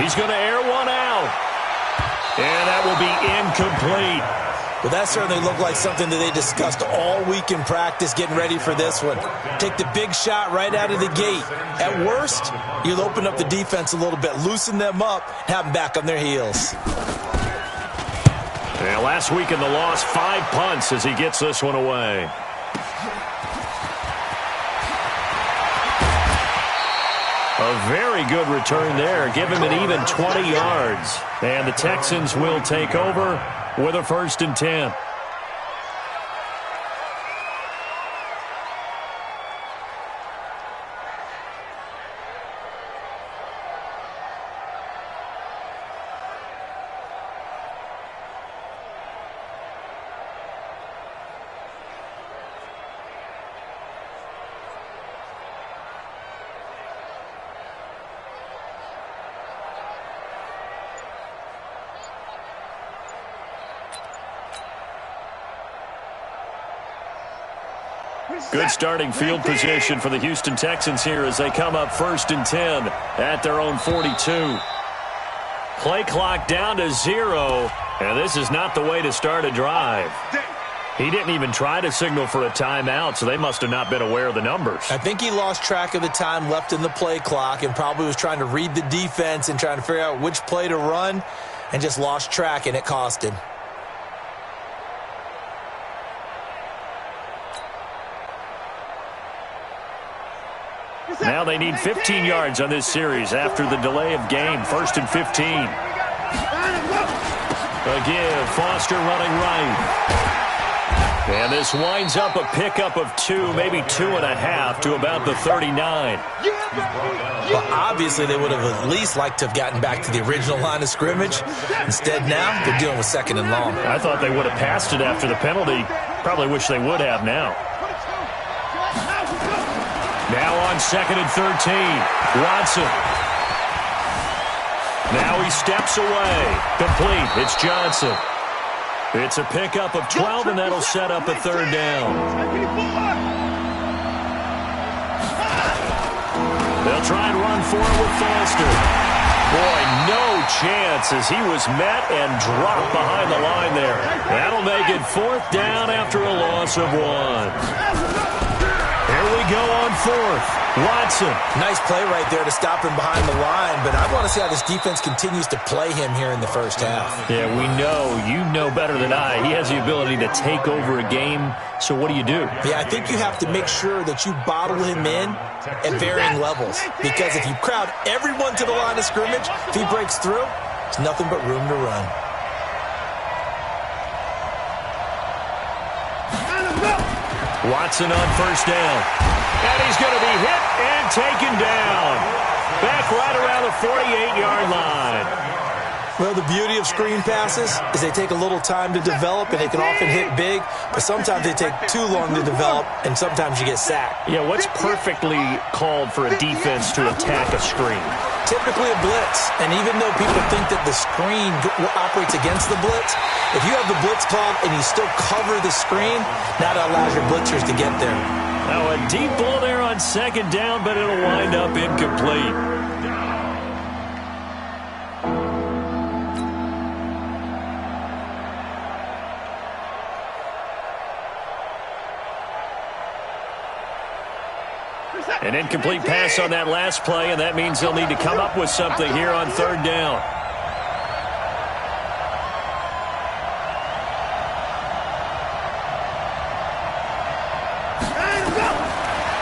He's going to air one out. And that will be incomplete. Well, that certainly looked like something that they discussed all week in practice getting ready for this one. Take the big shot right out of the gate. At worst, you'll open up the defense a little bit, loosen them up, and have them back on their heels. Yeah, last week in the loss, 5 punts as he gets this one away. A very good return there. Give him an even 20 yards. And the Texans will take over with a 1st and 10. Good starting field position for the Houston Texans here as they come up 1st and 10 at their own 42. Play clock down to 0, and this is not the way to start a drive. He didn't even try to signal for a timeout, so they must have not been aware of the numbers. I think he lost track of the time left in the play clock and probably was trying to read the defense and trying to figure out which play to run and just lost track, and it cost him. Now they need 15 yards on this series after the delay of game. 1st and 15. Again, Foster running right. And this winds up a pickup of 2, maybe 2.5 to about the 39. Well, obviously they would have at least liked to have gotten back to the original line of scrimmage. Instead now, they're dealing with 2nd and long. I thought they would have passed it after the penalty. Probably wish they would have now. Now on 2nd and 13, Watson. Now he steps away. Complete. It's Johnson. It's a pickup of 12, and that'll set up a 3rd down. They'll try and run for it with Foster. Boy, no chance as he was met and dropped behind the line there. That'll make it 4th down after a loss of 1. Here we go on 4th. Watson. Nice play right there to stop him behind the line, but I want to see how this defense continues to play him here in the first half. Yeah, we know. You know better than I. He has the ability to take over a game, so what do you do? Yeah, I think you have to make sure that you bottle him in at varying levels, because if you crowd everyone to the line of scrimmage, if he breaks through, there's nothing but room to run. Watson on 1st down. And he's going to be hit and taken down. Back right around the 48-yard line. Well, the beauty of screen passes is they take a little time to develop, and they can often hit big, but sometimes they take too long to develop, and sometimes you get sacked. Yeah, what's perfectly called for a defense to attack a screen? Typically a blitz, and even though people think that the screen operates against the blitz, if you have the blitz called and you still cover the screen, that allows your blitzers to get there. Now a deep ball there on second down, but it'll wind up incomplete. An incomplete pass on that last play, and that means they'll need to come up with something here on third down.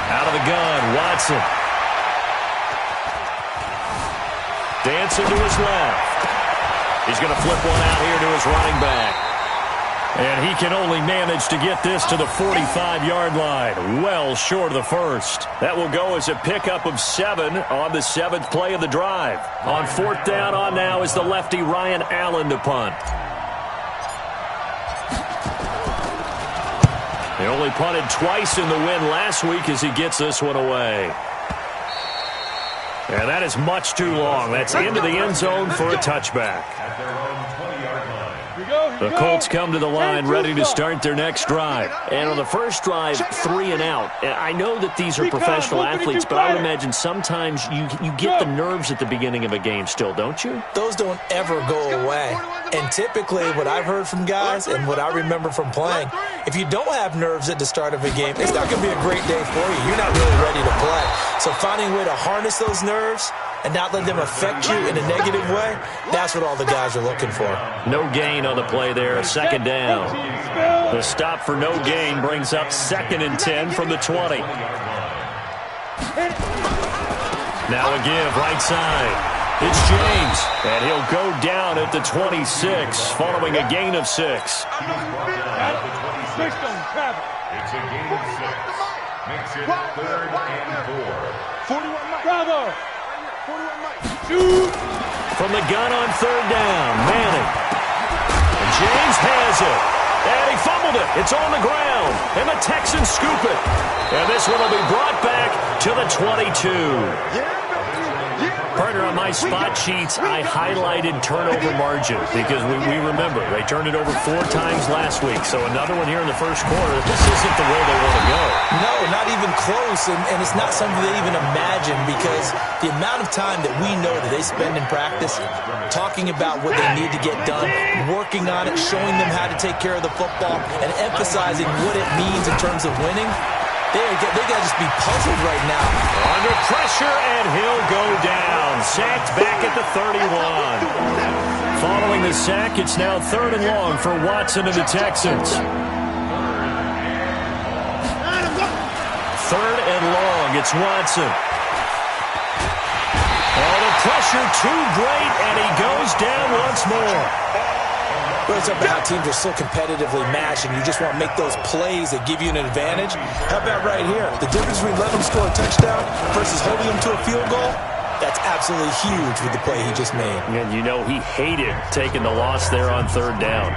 Out of the gun, Watson. Dancing to his left. He's going to flip one out here to his running back. And he can only manage to get this to the 45-yard line, well short of the first. That will go as a pickup of 7 on the 7th play of the drive. On fourth down on now is the lefty Ryan Allen to punt. They only punted twice in the win last week as he gets this one away. And that is much too long. That's into the end zone for a touchback. At their own 20-yard line. The Colts come to the line ready to start their next drive. And on the first drive, 3 and out. And I know that these are professional athletes, but I would imagine sometimes you get the nerves at the beginning of a game still, don't you? Those don't ever go away. And typically what I've heard from guys and what I remember from playing, if you don't have nerves at the start of a game, it's not going to be a great day for you. You're not really ready to play. So finding a way to harness those nerves and not let them affect you in a negative way, that's what all the guys are looking for. No gain on the play there, second down. The stop for no gain brings up 2nd and 10 from the 20. Now a give, right side. It's James, and he'll go down at the 26, following a gain of 6. It's a gain of 6. Makes it 3rd and 4. 41 Mike. Bravo. 41 Mike. Shoot. From the gun on third down, Manning. And James has it. And he fumbled it. It's on the ground. And the Texans scoop it. And this one will be brought back to the 22. Partner, on my spot sheets, I highlighted turnover margin because we remember they turned it over 4 times last week. So another one here in the first quarter. This isn't the way they want to go. No, not even close. And it's not something they even imagine because the amount of time that we know that they spend in practice talking about what they need to get done, working on it, showing them how to take care of the football, and emphasizing what it means in terms of winning. They got to just be puzzled right now. Under pressure, and he'll go down. Sacked back at the 31. Following the sack, it's now 3rd and long for Watson and the Texans. 3rd and long, it's Watson. Oh, the pressure too great, and he goes down once more. Well, it's about how teams are so competitively matched, and you just want to make those plays that give you an advantage. How about right here? The difference between letting them score a touchdown versus holding them to a field goal, that's absolutely huge with the play he just made. And you know he hated taking the loss there on third down.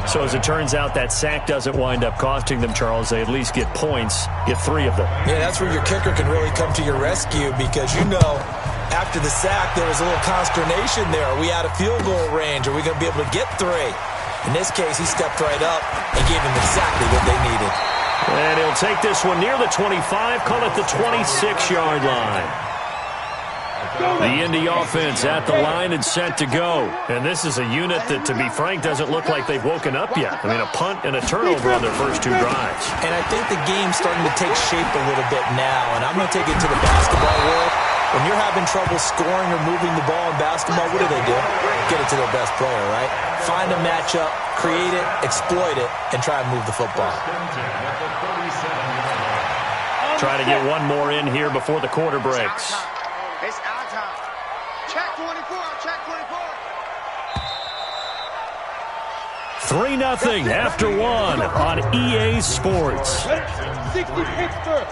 So as it turns out, that sack doesn't wind up costing them, Charles. They at least get points, get 3 of them. Yeah, that's where your kicker can really come to your rescue because you know after the sack, there was a little consternation there. Are we out of field goal range? Are we going to be able to get 3? In this case, he stepped right up and gave them exactly what they needed. And he'll take this one near the 25, call it the 26-yard line. The Indy offense at the line and set to go. And this is a unit that, to be frank, doesn't look like they've woken up yet. I mean, a punt and a turnover on their first 2 drives. And I think the game's starting to take shape a little bit now. And I'm going to take it to the basketball world. When you're having trouble scoring or moving the ball in basketball, what do? Get it to their best player, right? Find a matchup, create it, exploit it, and try and move the football. Try to get one more in here before the quarter breaks. It's our time. Check 24. Check 24. 3-0 after 1 on EA Sports. 60 Pittsburgh.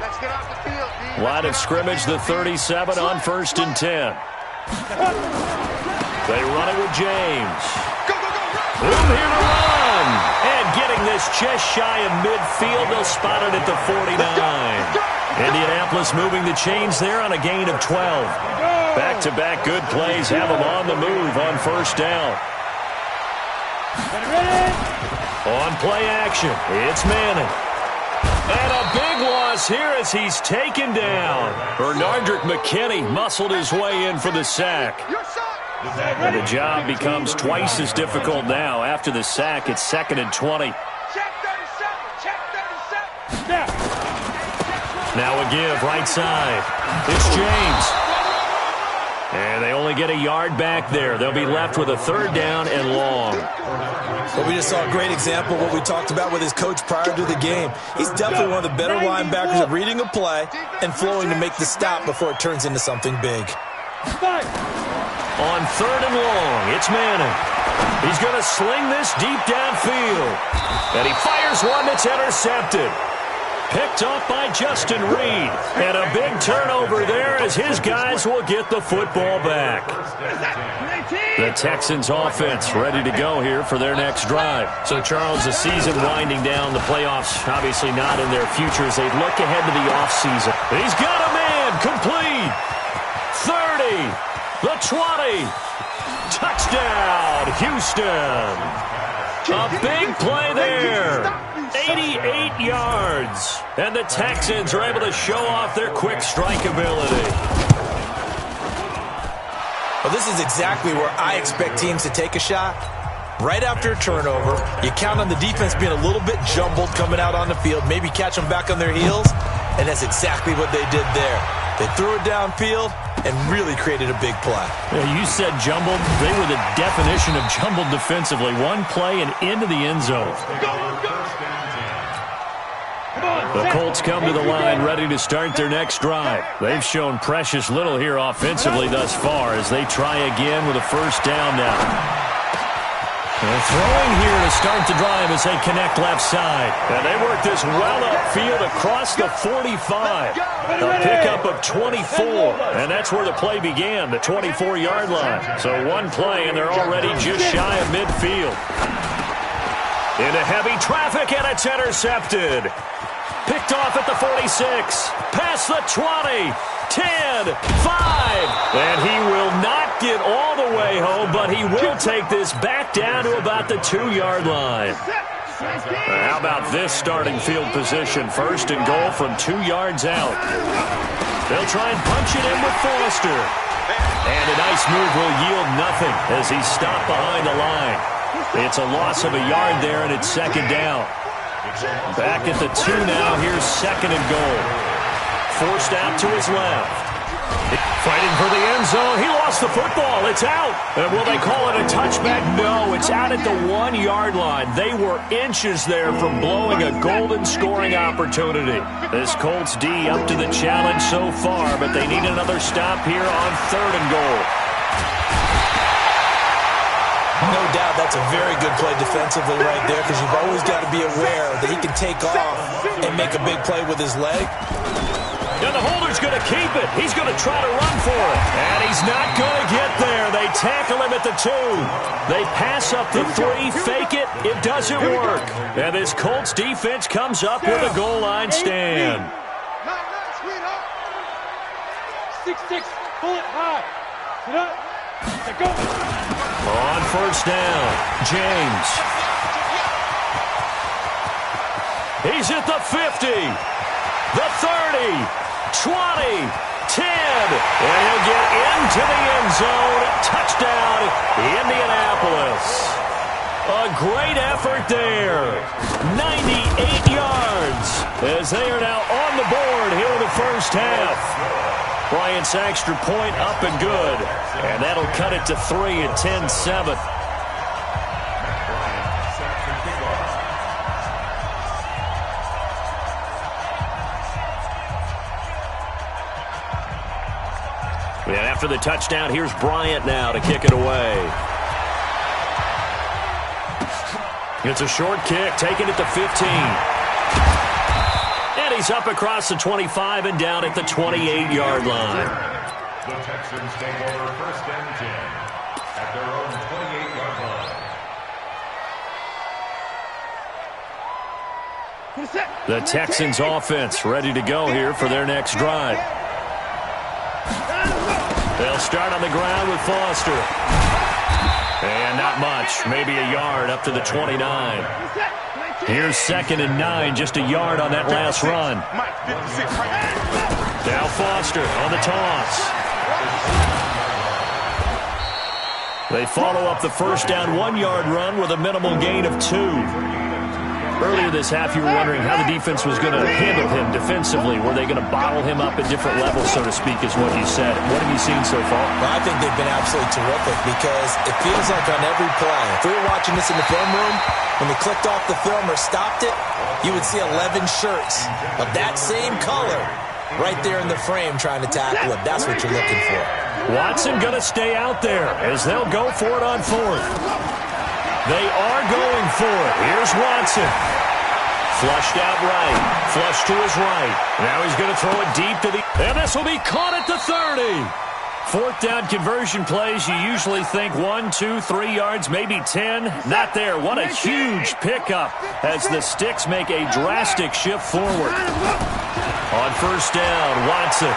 Let's get off the field, D. Line of scrimmage, the 37 on 1st and 10. They run it with James. Boom, here to run. And getting this just shy of midfield. They'll spot it at the 49. Indianapolis moving the chains there on a gain of 12. Back-to-back good plays have them on the move on first down. On play action, it's Manning. And a big loss here as he's taken down. Bernardrick McKinney muscled his way in for the sack. And the job becomes twice as difficult now. After the sack, it's 2nd and 20. Now a give, right side. It's James. And they only get a yard back there. They'll be left with a 3rd down and long. Well, we just saw a great example of what we talked about with his coach prior to the game. He's definitely one of the better linebackers at reading a play and flowing to make the stop before it turns into something big. On 3rd and long, it's Manning. He's going to sling this deep downfield. And he fires one that's intercepted. Picked up by Justin Reed. And a big turnover there as his guys will get the football back. The Texans offense ready to go here for their next drive. So, Charles, the season winding down, the playoffs obviously not in their future as they look ahead to the offseason. He's got a man complete. 30, the 20. Touchdown, Houston. A big play there. 88 yards. And the Texans are able to show off their quick strike ability. Well, this is exactly where I expect teams to take a shot. Right after a turnover, you count on the defense being a little bit jumbled coming out on the field, maybe catch them back on their heels, and that's exactly what they did there. They threw it downfield and really created a big play. Yeah, you said jumbled. They were the definition of jumbled defensively. One play and into the end zone. The Colts come to the line ready to start their next drive. They've shown precious little here offensively thus far as they try again with a 1st down now. And throwing here to start the drive as they connect left side. And they work this well upfield across the 45. A pickup of 24. And that's where the play began, the 24-yard line. So one play, and they're already just shy of midfield. Into heavy traffic, and it's intercepted. Picked off at the 46. Past the 20. 10, 5. And he will not get all the way home, but he will take this back down to about the 2-yard line. How about this starting field position? 1st and goal from 2 yards out. They'll try and punch it in with Foster. And a nice move will yield nothing as he's stopped behind the line. It's a loss of a yard there, and it's 2nd down. Back at the 2 now. Here's 2nd and goal. Forced out to his left. Fighting for the end zone. He lost the football. It's out. And will they call it a touchback? No, it's out at the 1-yard line. They were inches there from blowing a golden scoring opportunity. This Colts D up to the challenge so far, but they need another stop here on 3rd and goal. No doubt that's a very good play defensively right there because you've always got to be aware that he can take off and make a big play with his leg. And the holder's going to keep it. He's going to try to run for it. And he's not going to get there. They tackle him at the 2. They pass up the 3, fake it. It doesn't work. And this Colts defense comes up with a goal line stand. 6-6, pull it high. Sit up. Go. On 1st down, James. He's at the 50, the 30, 20, 10, and he'll get into the end zone. Touchdown, Indianapolis. A great effort there. 98 yards as they are now on the board here in the 1st half. Bryant's extra point up and good. And that'll cut it to 3 at 10-7. And after the touchdown, here's Bryant now to kick it away. It's a short kick, taken at the 15. And he's up across the 25 and down at the 28-yard line. The Texans take over 1st and 10 at their own 28-yard line. The Texans offense ready to go here for their next drive. They'll start on the ground with Foster. And not much, maybe a yard up to the 29. Here's 2nd and 9, just a yard on that last run. Now Foster on the toss. They follow up the first down 1-yard run with a minimal gain of 2. Earlier this half, you were wondering how the defense was going to handle him defensively. Were they going to bottle him up at different levels, so to speak, is what you said. What have you seen so far? Well, I think they've been absolutely terrific because it feels like on every play, if we were watching this in the film room, when they clicked off the film or stopped it, you would see 11 shirts of that same color right there in the frame trying to tackle it. That's what you're looking for. Watson going to stay out there as they'll go for it on 4th. They are going for it. Here's Watson. Flushed out right. Flushed to his right. Now he's going to throw it deep to the... And this will be caught at the 30. 4th down conversion plays, you usually think 1, 2, 3 yards, maybe 10. Not there. What a huge pickup as the Sticks make a drastic shift forward. On 1st down, Watson.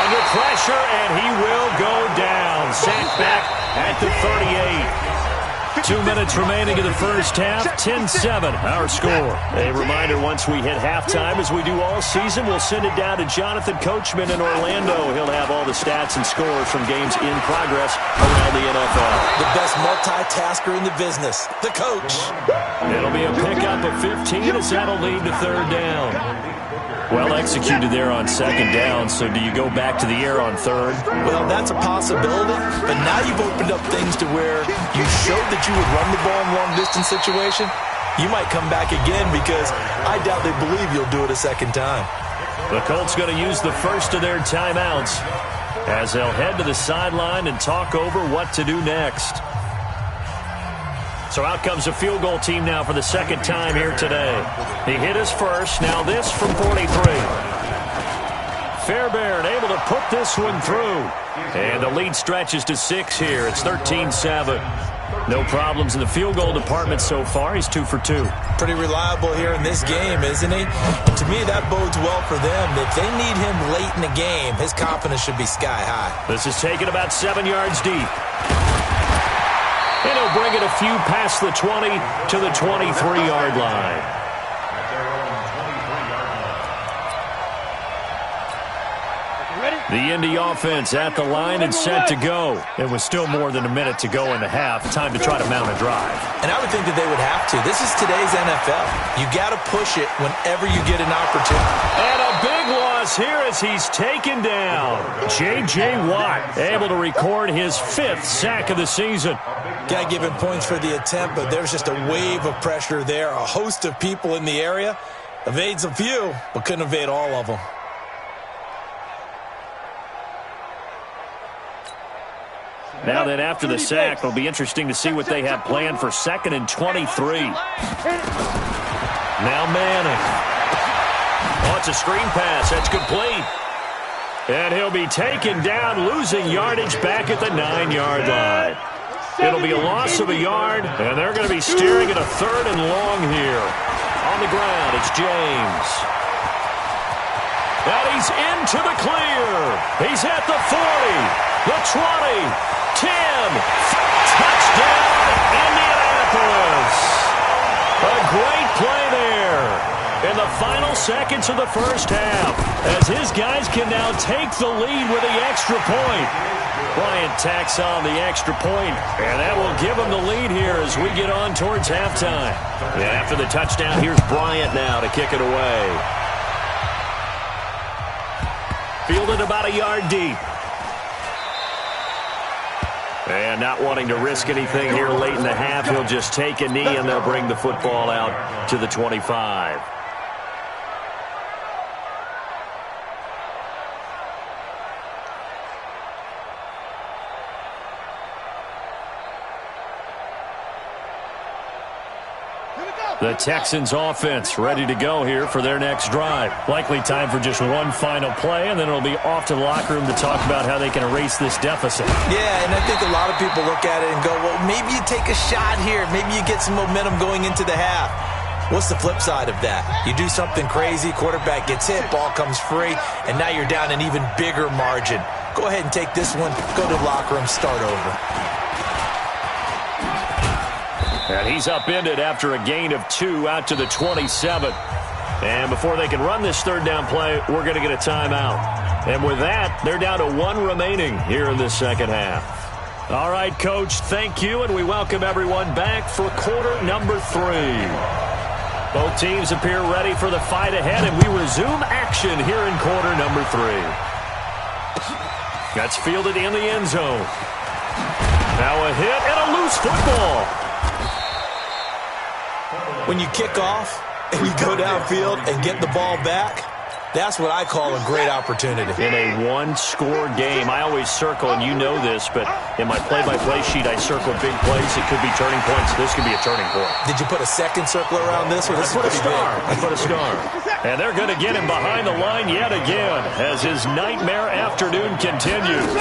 Under pressure, and he will go down. Sacked back at the 38. 2 minutes remaining in the first half. 10-7, our score. A reminder, once we hit halftime, as we do all season, we'll send it down to Jonathan Coachman in Orlando. He'll have all the stats and scores from games in progress around the NFL. The best multitasker in the business, the coach. It'll be a pickup of 15 as that'll lead to 3rd down. Well executed there on 2nd down, so do you go back to the air on 3rd? Well, that's a possibility, but now you've opened up things to where you showed that you would run the ball in long-distance situation. You might come back again because I doubt they believe you'll do it a 2nd time. The Colts going to use the first of their timeouts as they'll head to the sideline and talk over what to do next. So out comes a field goal team now for the 2nd time here today. He hit his first. Now this from 43. Fairbairn able to put this one through. And the lead stretches to 6 here. It's 13-7. No problems in the field goal department so far. He's 2 for 2. Pretty reliable here in this game, isn't he? And to me, that bodes well for them. If they need him late in the game, his confidence should be sky high. This is taken about 7 yards deep. And he'll bring it a few past the 20 to the 23-yard line. The Indy offense at the line and set to go. It was still more than a minute to go in the half. Time to try to mount a drive. And I would think that they would have to. This is today's NFL. You got to push it whenever you get an opportunity. And a big loss here as he's taken down. J.J. Watt able to record his 5th sack of the season. Got to give him points for the attempt, but there's just a wave of pressure there. A host of people in the area. Evades a few, but couldn't evade all of them. Now then, after the sack, it'll be interesting to see what they have planned for 2nd and 23. Now Manning. Oh, it's a screen pass. That's complete. And he'll be taken down, losing yardage back at the 9-yard line. It'll be a loss of a yard, and they're going to be staring at a 3rd and long here. On the ground, it's James. And he's into the clear. He's at the 40, the 20. 10. Touchdown, Indianapolis. A great play there in the final seconds of the first half as his guys can now take the lead with the extra point. Bryant tacks on the extra point, and that will give him the lead here as we get on towards halftime. And after the touchdown, here's Bryant now to kick it away. Fielded about a yard deep. And not wanting to risk anything here late in the half, he'll just take a knee and they'll bring the football out to the 25. The Texans offense ready to go here for their next drive. Likely time for just one final play, and then it'll be off to the locker room to talk about how they can erase this deficit. Yeah, and I think a lot of people look at it and go, well, maybe you take a shot here. Maybe you get some momentum going into the half. What's the flip side of that? You do something crazy, quarterback gets hit, ball comes free, and now you're down an even bigger margin. Go ahead and take this one, go to the locker room, start over. And he's upended after a gain of 2 out to the 27. And before they can run this third down play, we're going to get a timeout. And with that, they're down to 1 remaining here in the second half. All right, Coach, thank you, and we welcome everyone back for quarter number 3. Both teams appear ready for the fight ahead, and we resume action here in quarter number 3. That's fielded in the end zone. Now a hit and a loose football. When you kick off and you go downfield and get the ball back, that's what I call a great opportunity. In a one-score game, I always circle, and you know this, but in my play-by-play sheet, I circle big plays. It could be turning points. This could be a turning point. Did you put a second circle around this? Or this I put a star. I put a star. And they're going to get him behind the line yet again as his nightmare afternoon continues.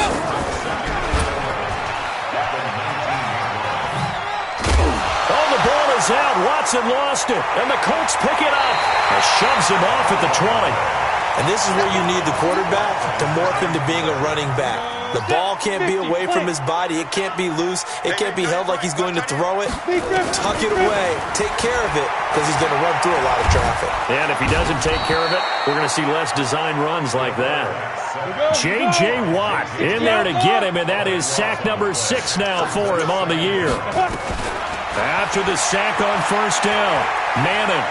Out. Watson lost it, and the Colts pick it up and shoves him off at the 20. And this is where you need the quarterback to morph into being a running back. The ball can't be away from his body. It can't be loose. It can't be held like he's going to throw it. Tuck it away. Take care of it because he's going to run through a lot of traffic. And if he doesn't take care of it, we're going to see less design runs like that. J.J. Watt in there to get him, and that is sack number 6 now for him on the year. After the sack on first down, Manning.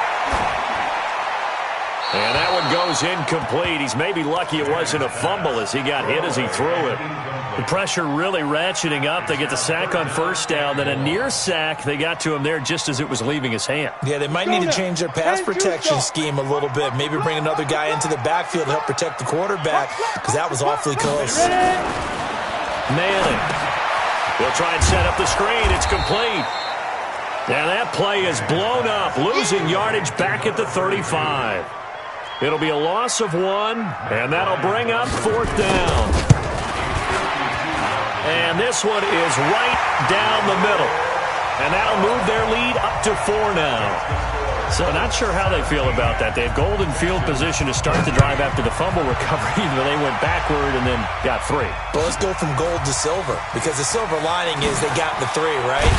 And that one goes incomplete. He's maybe lucky it wasn't a fumble as he got hit as he threw it. The pressure really ratcheting up. They get the sack on first down, then a near sack. They got to him there just as it was leaving his hand. Yeah, they might need to change their pass protection scheme a little bit. Maybe bring another guy into the backfield to help protect the quarterback because that was awfully close. Manning. They'll try and set up the screen. It's complete. And that play is blown up, losing yardage back at the 35. It'll be a loss of 1, and that'll bring up 4th down. And this one is right down the middle. And that'll move their lead up to 4 now. So not sure how they feel about that. They had golden field position to start the drive after the fumble recovery, but they went backward and then got 3. Well, let's go from gold to silver, because the silver lining is they got the 3, right?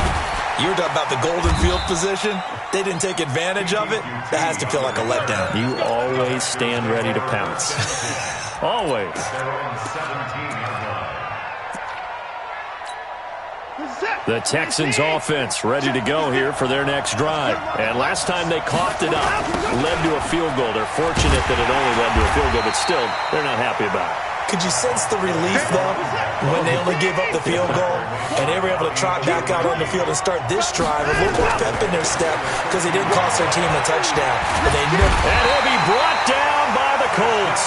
You were talking about the golden field position. They didn't take advantage of it. That has to feel like a letdown. You always stand ready to pounce. Always. The Texans offense ready to go here for their next drive. And last time they coughed it up, led to a field goal. They're fortunate that it only led to a field goal, but still, they're not happy about it. Could you sense the relief, though, when they only gave up the field goal and they were able to trot back out on the field and start this drive a little more pep in their step because they didn't cost their team a touchdown. And he'll be brought down by the Colts.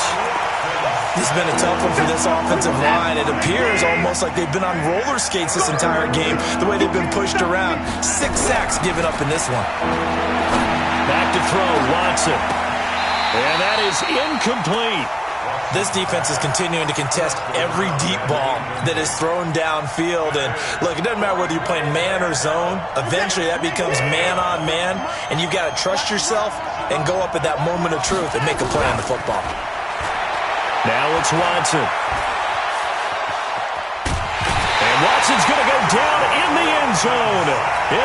This has been a tough one for this offensive line. It appears almost like they've been on roller skates this entire game, the way they've been pushed around. 6 sacks given up in this one. Back to throw, Watson. And that is incomplete. This defense is continuing to contest every deep ball that is thrown downfield. And, look, it doesn't matter whether you're playing man or zone. Eventually, that becomes man-on-man, and you've got to trust yourself and go up at that moment of truth and make a play on the football. Now it's Watson. And Watson's going to go down in the end zone.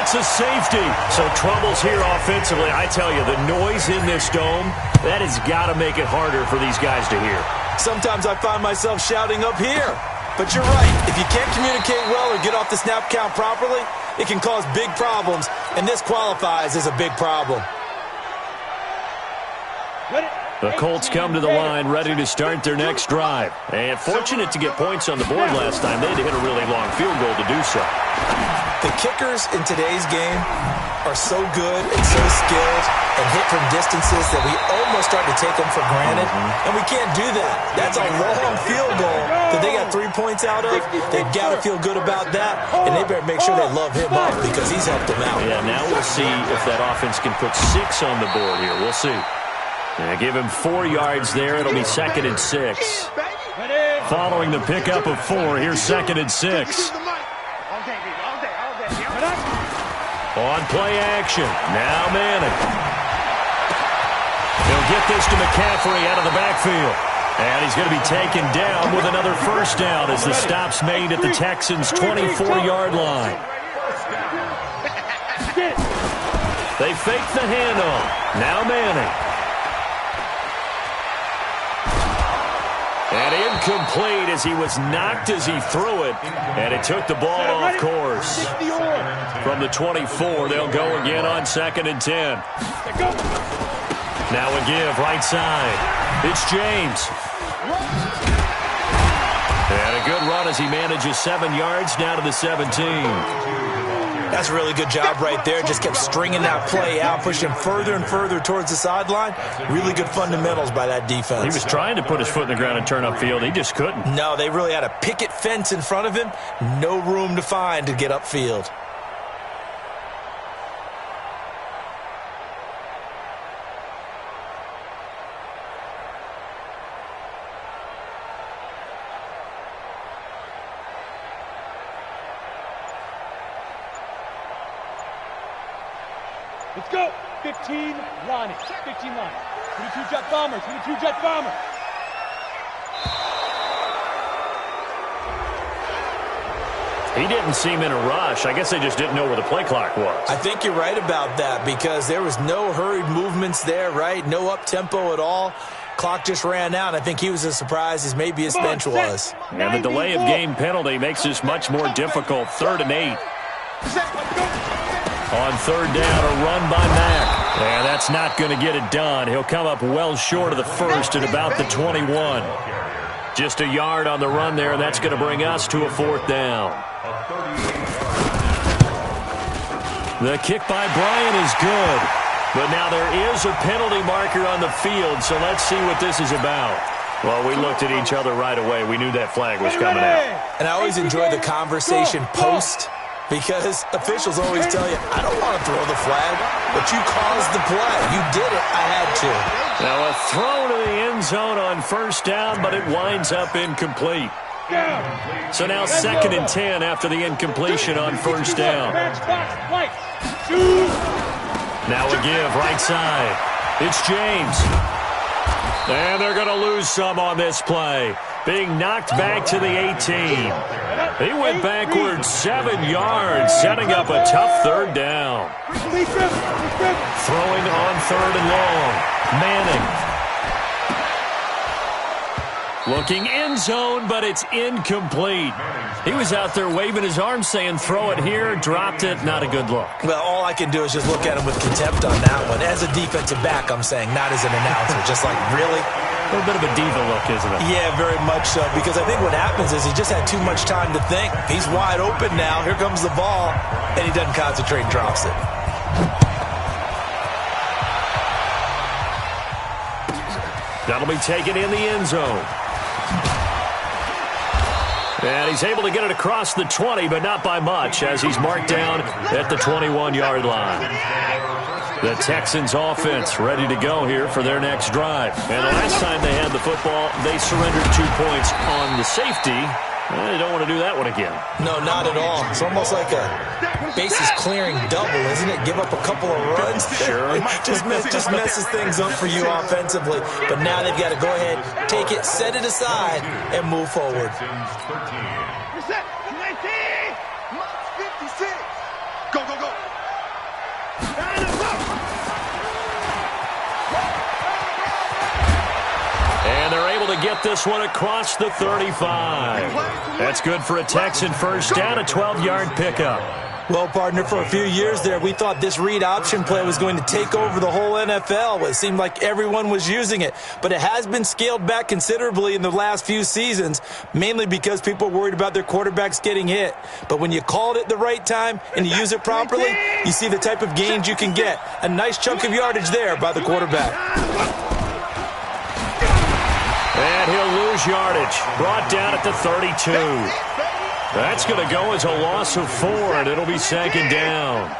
It's a safety. So troubles here offensively. I tell you, the noise in this dome, that has got to make it harder for these guys to hear. Sometimes I find myself shouting up here. But you're right. If you can't communicate well or get off the snap count properly, it can cause big problems, and this qualifies as a big problem. The Colts come to the line ready to start their next drive. And fortunate to get points on the board last time. They had to hit a really long field goal to do so. The kickers in today's game are so good and so skilled and hit from distances that we almost start to take them for granted, and we can't do that. That's a long field goal that they got 3 points out of. They've got to feel good about that, and they better make sure they love him up because he's helped them out. Yeah, now we'll see if that offense can put 6 on the board here. We'll see. Give him 4 yards there. It'll be 2nd and 6. Following the pickup of 4, here's 2nd and 6. On play action. Now Manning. He'll get this to McCaffrey out of the backfield. And he's going to be taken down with another first down as the stop's made at the Texans' 24-yard line. They fake the handoff. Now Manning. And incomplete as he was knocked as he threw it. And it took the ball off course. From the 24, they'll go again on 2nd and 10. Now a give right side. It's James. And a good run as he manages 7 yards down to the 17. That's a really good job right there. Just kept stringing that play out, pushing him further and further towards the sideline. Really good fundamentals by that defense. He was trying to put his foot in the ground and turn upfield. He just couldn't. No, they really had a picket fence in front of him. No room to find to get upfield. Let's go. 15 line. 15 line. 22 jet bomber. 22 jet bomber. He didn't seem in a rush. I guess they just didn't know where the play clock was. I think you're right about that because there was no hurried movements there, right? No up-tempo at all. Clock just ran out. I think he was as surprised as maybe his bench was. And the delay of game penalty makes this much more difficult. 3rd and 8. On 3rd down, a run by Mack. And that's not going to get it done. He'll come up well short of the first at about the 21. Just a yard on the run there, and that's going to bring us to a 4th down. The kick by Bryant is good. But now there is a penalty marker on the field, so let's see what this is about. Well, we looked at each other right away. We knew that flag was coming out. And I always enjoy the conversation post because officials always tell you, I don't want to throw the flag, but you caused the play. You did it. I had to. Now a throw to the end zone on 1st down, but it winds up incomplete. So now 2nd and 10 after the incompletion on 1st down. Now a give right side. It's James. And they're going to lose some on this play. Being knocked back to the 18. He went backwards 7 yards, setting up a tough 3rd down. Throwing on 3rd and long. Manning. Looking end zone, but it's incomplete. He was out there waving his arms saying, throw it here, dropped it, not a good look. Well, all I can do is just look at him with contempt on that one. As a defensive back, I'm saying, not as an announcer. Just like, really? A little bit of a diva look, isn't it? Yeah, very much so, because I think what happens is he just had too much time to think. He's wide open now. Here comes the ball, and he doesn't concentrate and drops it. That'll be taken in the end zone. And he's able to get it across the 20, but not by much, as he's marked down at the 21-yard line. The Texans offense ready to go here for their next drive. And the last time they had the football, they surrendered 2 points on the safety. They don't want to do that one again. No, not at all. It's almost like a bases clearing double, isn't it? Give up a couple of runs. Sure. just messes things up for you offensively. But now they've got to go ahead, take it, set it aside, and move forward. You're set. 19. March 56. Go, go, go. And they're able to get this one across the 35. That's good for a Texan first down, a 12-yard pickup. Well, partner, for a few years there, we thought this read option play was going to take over the whole NFL. It seemed like everyone was using it. But it has been scaled back considerably in the last few seasons, mainly because people are worried about their quarterbacks getting hit. But when you call it at the right time and you use it properly, you see the type of gains you can get. A nice chunk of yardage there by the quarterback. And he'll lose yardage. Brought down at the 32. That's going to go as a loss of 4, and it'll be second down.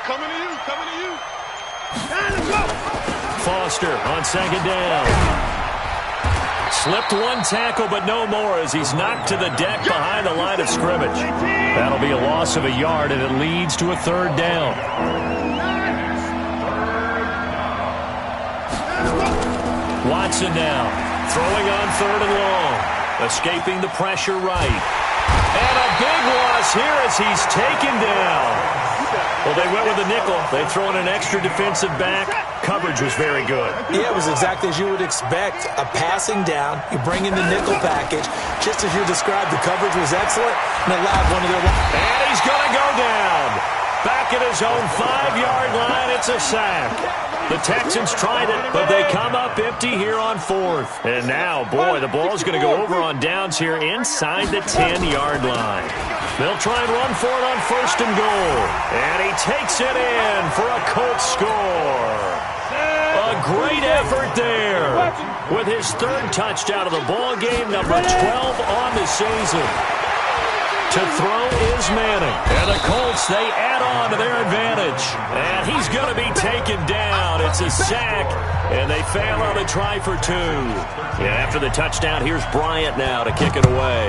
Coming to you, coming to you. Foster on second down. Slipped one tackle, but no more as he's knocked to the deck behind the line of scrimmage. That'll be a loss of a yard, and it leads to a third down. Watson now throwing on third and long. Escaping the pressure right. And a big loss here as he's taken down. Well, they went with a nickel. They throw in an extra defensive back. Coverage was very good. Yeah, it was exactly as you would expect. A passing down. You bring in the nickel package. Just as you described, the coverage was excellent and allowed one of their... And he's going to go down. Back at his own 5-yard line, it's a sack. The Texans tried it, but they come up empty here on 4th. And now, boy, the ball's going to go over on downs here inside the 10-yard line. They'll try and run for it on 1st and goal. And he takes it in for a Colts score. A great effort there. With his 3rd touchdown of the ball game, number 12 on the season. To throw is Manning. And the Colts, they add on to their advantage. And he's going to be taken down. It's a sack, and they fail on the try for 2. Yeah, after the touchdown, here's Bryant now to kick it away.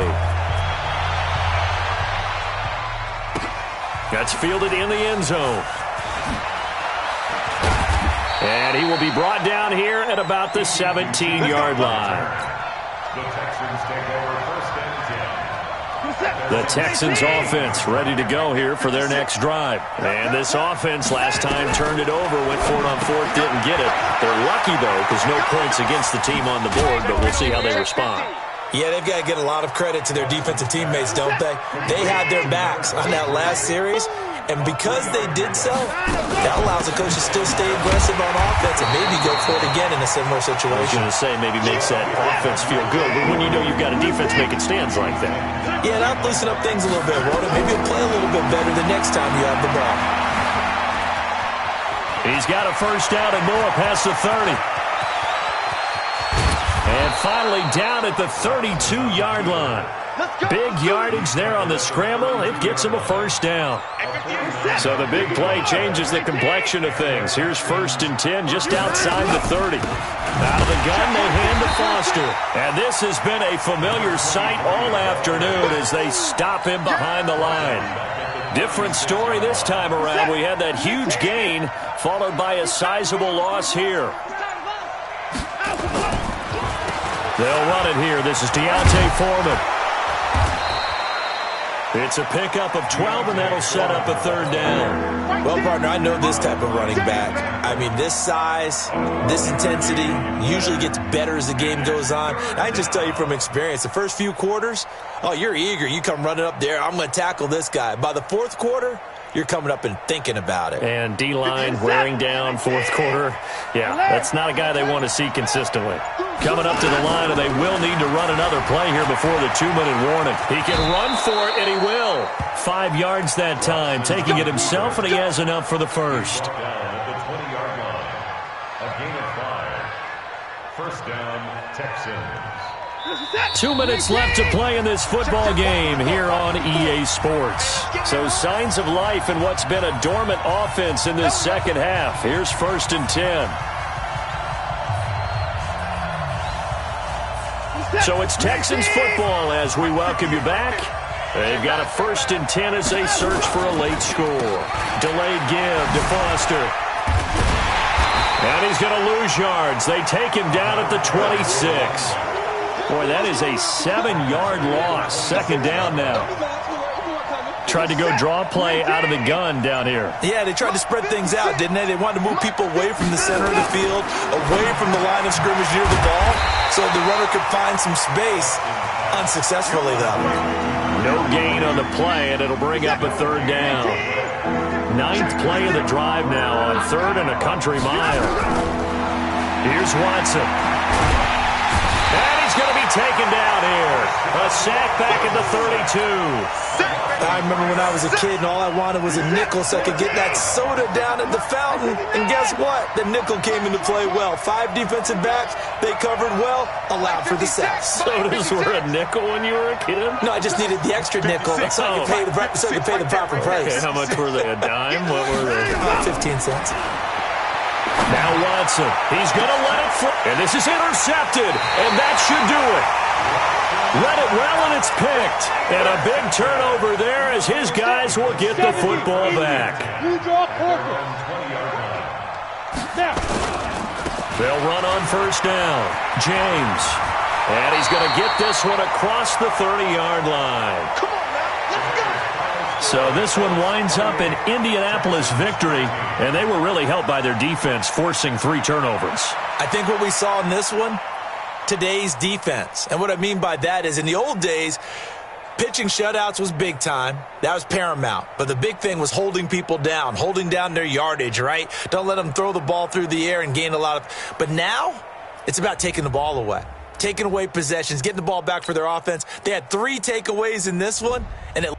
That's fielded in the end zone. And he will be brought down here at about the 17-yard line. The Texans take over 1st and 10. The Texans offense ready to go here for their next drive. And this offense last time turned it over, went for it on 4th, didn't get it. They're lucky, though, because no points against the team on the board, but we'll see how they respond. Yeah, they've got to get a lot of credit to their defensive teammates, don't they? They had their backs on that last series, and because they did so, that allows the coach to still stay aggressive on offense and maybe go for it again in a similar situation. I was going to say maybe makes that offense feel good, but when you know you've got a defense making stands like that. Yeah, that'll loosen up things a little bit, won't it? Maybe you'll play a little bit better the next time you have the ball. He's got a 1st down and more past the 30. And finally down at the 32-yard line. Big yardage there on the scramble. It gets him a 1st down. So the big play changes the complexion of things. Here's 1st and 10 just outside the 30. Out of the gun, they hand to Foster. And this has been a familiar sight all afternoon as they stop him behind the line. Different story this time around. We had that huge gain followed by a sizable loss here. They'll run it here. This is Deontay Foreman. It's a pickup of 12, and that'll set up a 3rd down. Well, partner, I know this type of running back. I mean, this size, this intensity usually gets better as the game goes on. I can just tell you from experience, the first few quarters, oh, you're eager. You come running up there, I'm going to tackle this guy. By the 4th quarter, you're coming up and thinking about it. And D-line wearing down 4th quarter. Yeah, that's not a guy they want to see consistently. Coming up to the line, and they will need to run another play here before the 2-minute warning. He can run for it, and he will. 5 yards that time, taking it himself, and he has enough for the 1st. Down at the 20-yard line. A gain of 5. 1st down, Texans. 2 minutes left to play in this football game here on EA Sports. So signs of life in what's been a dormant offense in this second half. Here's 1st and 10. So it's Texans football as we welcome you back. They've got a 1st and 10 as they search for a late score. Delayed give to Foster. And he's going to lose yards. They take him down at the 26. Boy, that is a 7-yard loss. 2nd down now. Tried to go draw play out of the gun down here. Yeah, they tried to spread things out, didn't they? They wanted to move people away from the center of the field, away from the line of scrimmage near the ball, so the runner could find some space. Unsuccessfully, though. No gain on the play, and it'll bring up a third down. 9th play of the drive now on 3rd and a country mile. Here's Watson. And he's going to be taken down here. A sack back at the 32. I remember when I was a kid and all I wanted was a nickel so I could get that soda down at the fountain. And guess what? The nickel came into play well. 5 defensive backs, they covered well, allowed for the sacks. Sodas were a nickel when you were a kid? No, I just needed the extra nickel so I could pay the proper price. Okay, how much were they? A dime? What were they? About 15 cents. Now Watson, he's going to let it fly. And this is intercepted, and that should do it. Read it well, and it's picked. And a big turnover there as his guys will get the football back. You draw corporate. Now. They'll run on first down. James. And he's going to get this one across the 30-yard line. Come on now, let's go. So this one winds up an Indianapolis victory, and they were really helped by their defense, forcing 3 turnovers. I think what we saw in this one, today's defense. And what I mean by that is in the old days, pitching shutouts was big time. That was paramount. But the big thing was holding people down, holding down their yardage, right? Don't let them throw the ball through the air and gain a lot of... But now, it's about taking the ball away. Taking away possessions, getting the ball back for their offense. They had 3 takeaways in this one, and it...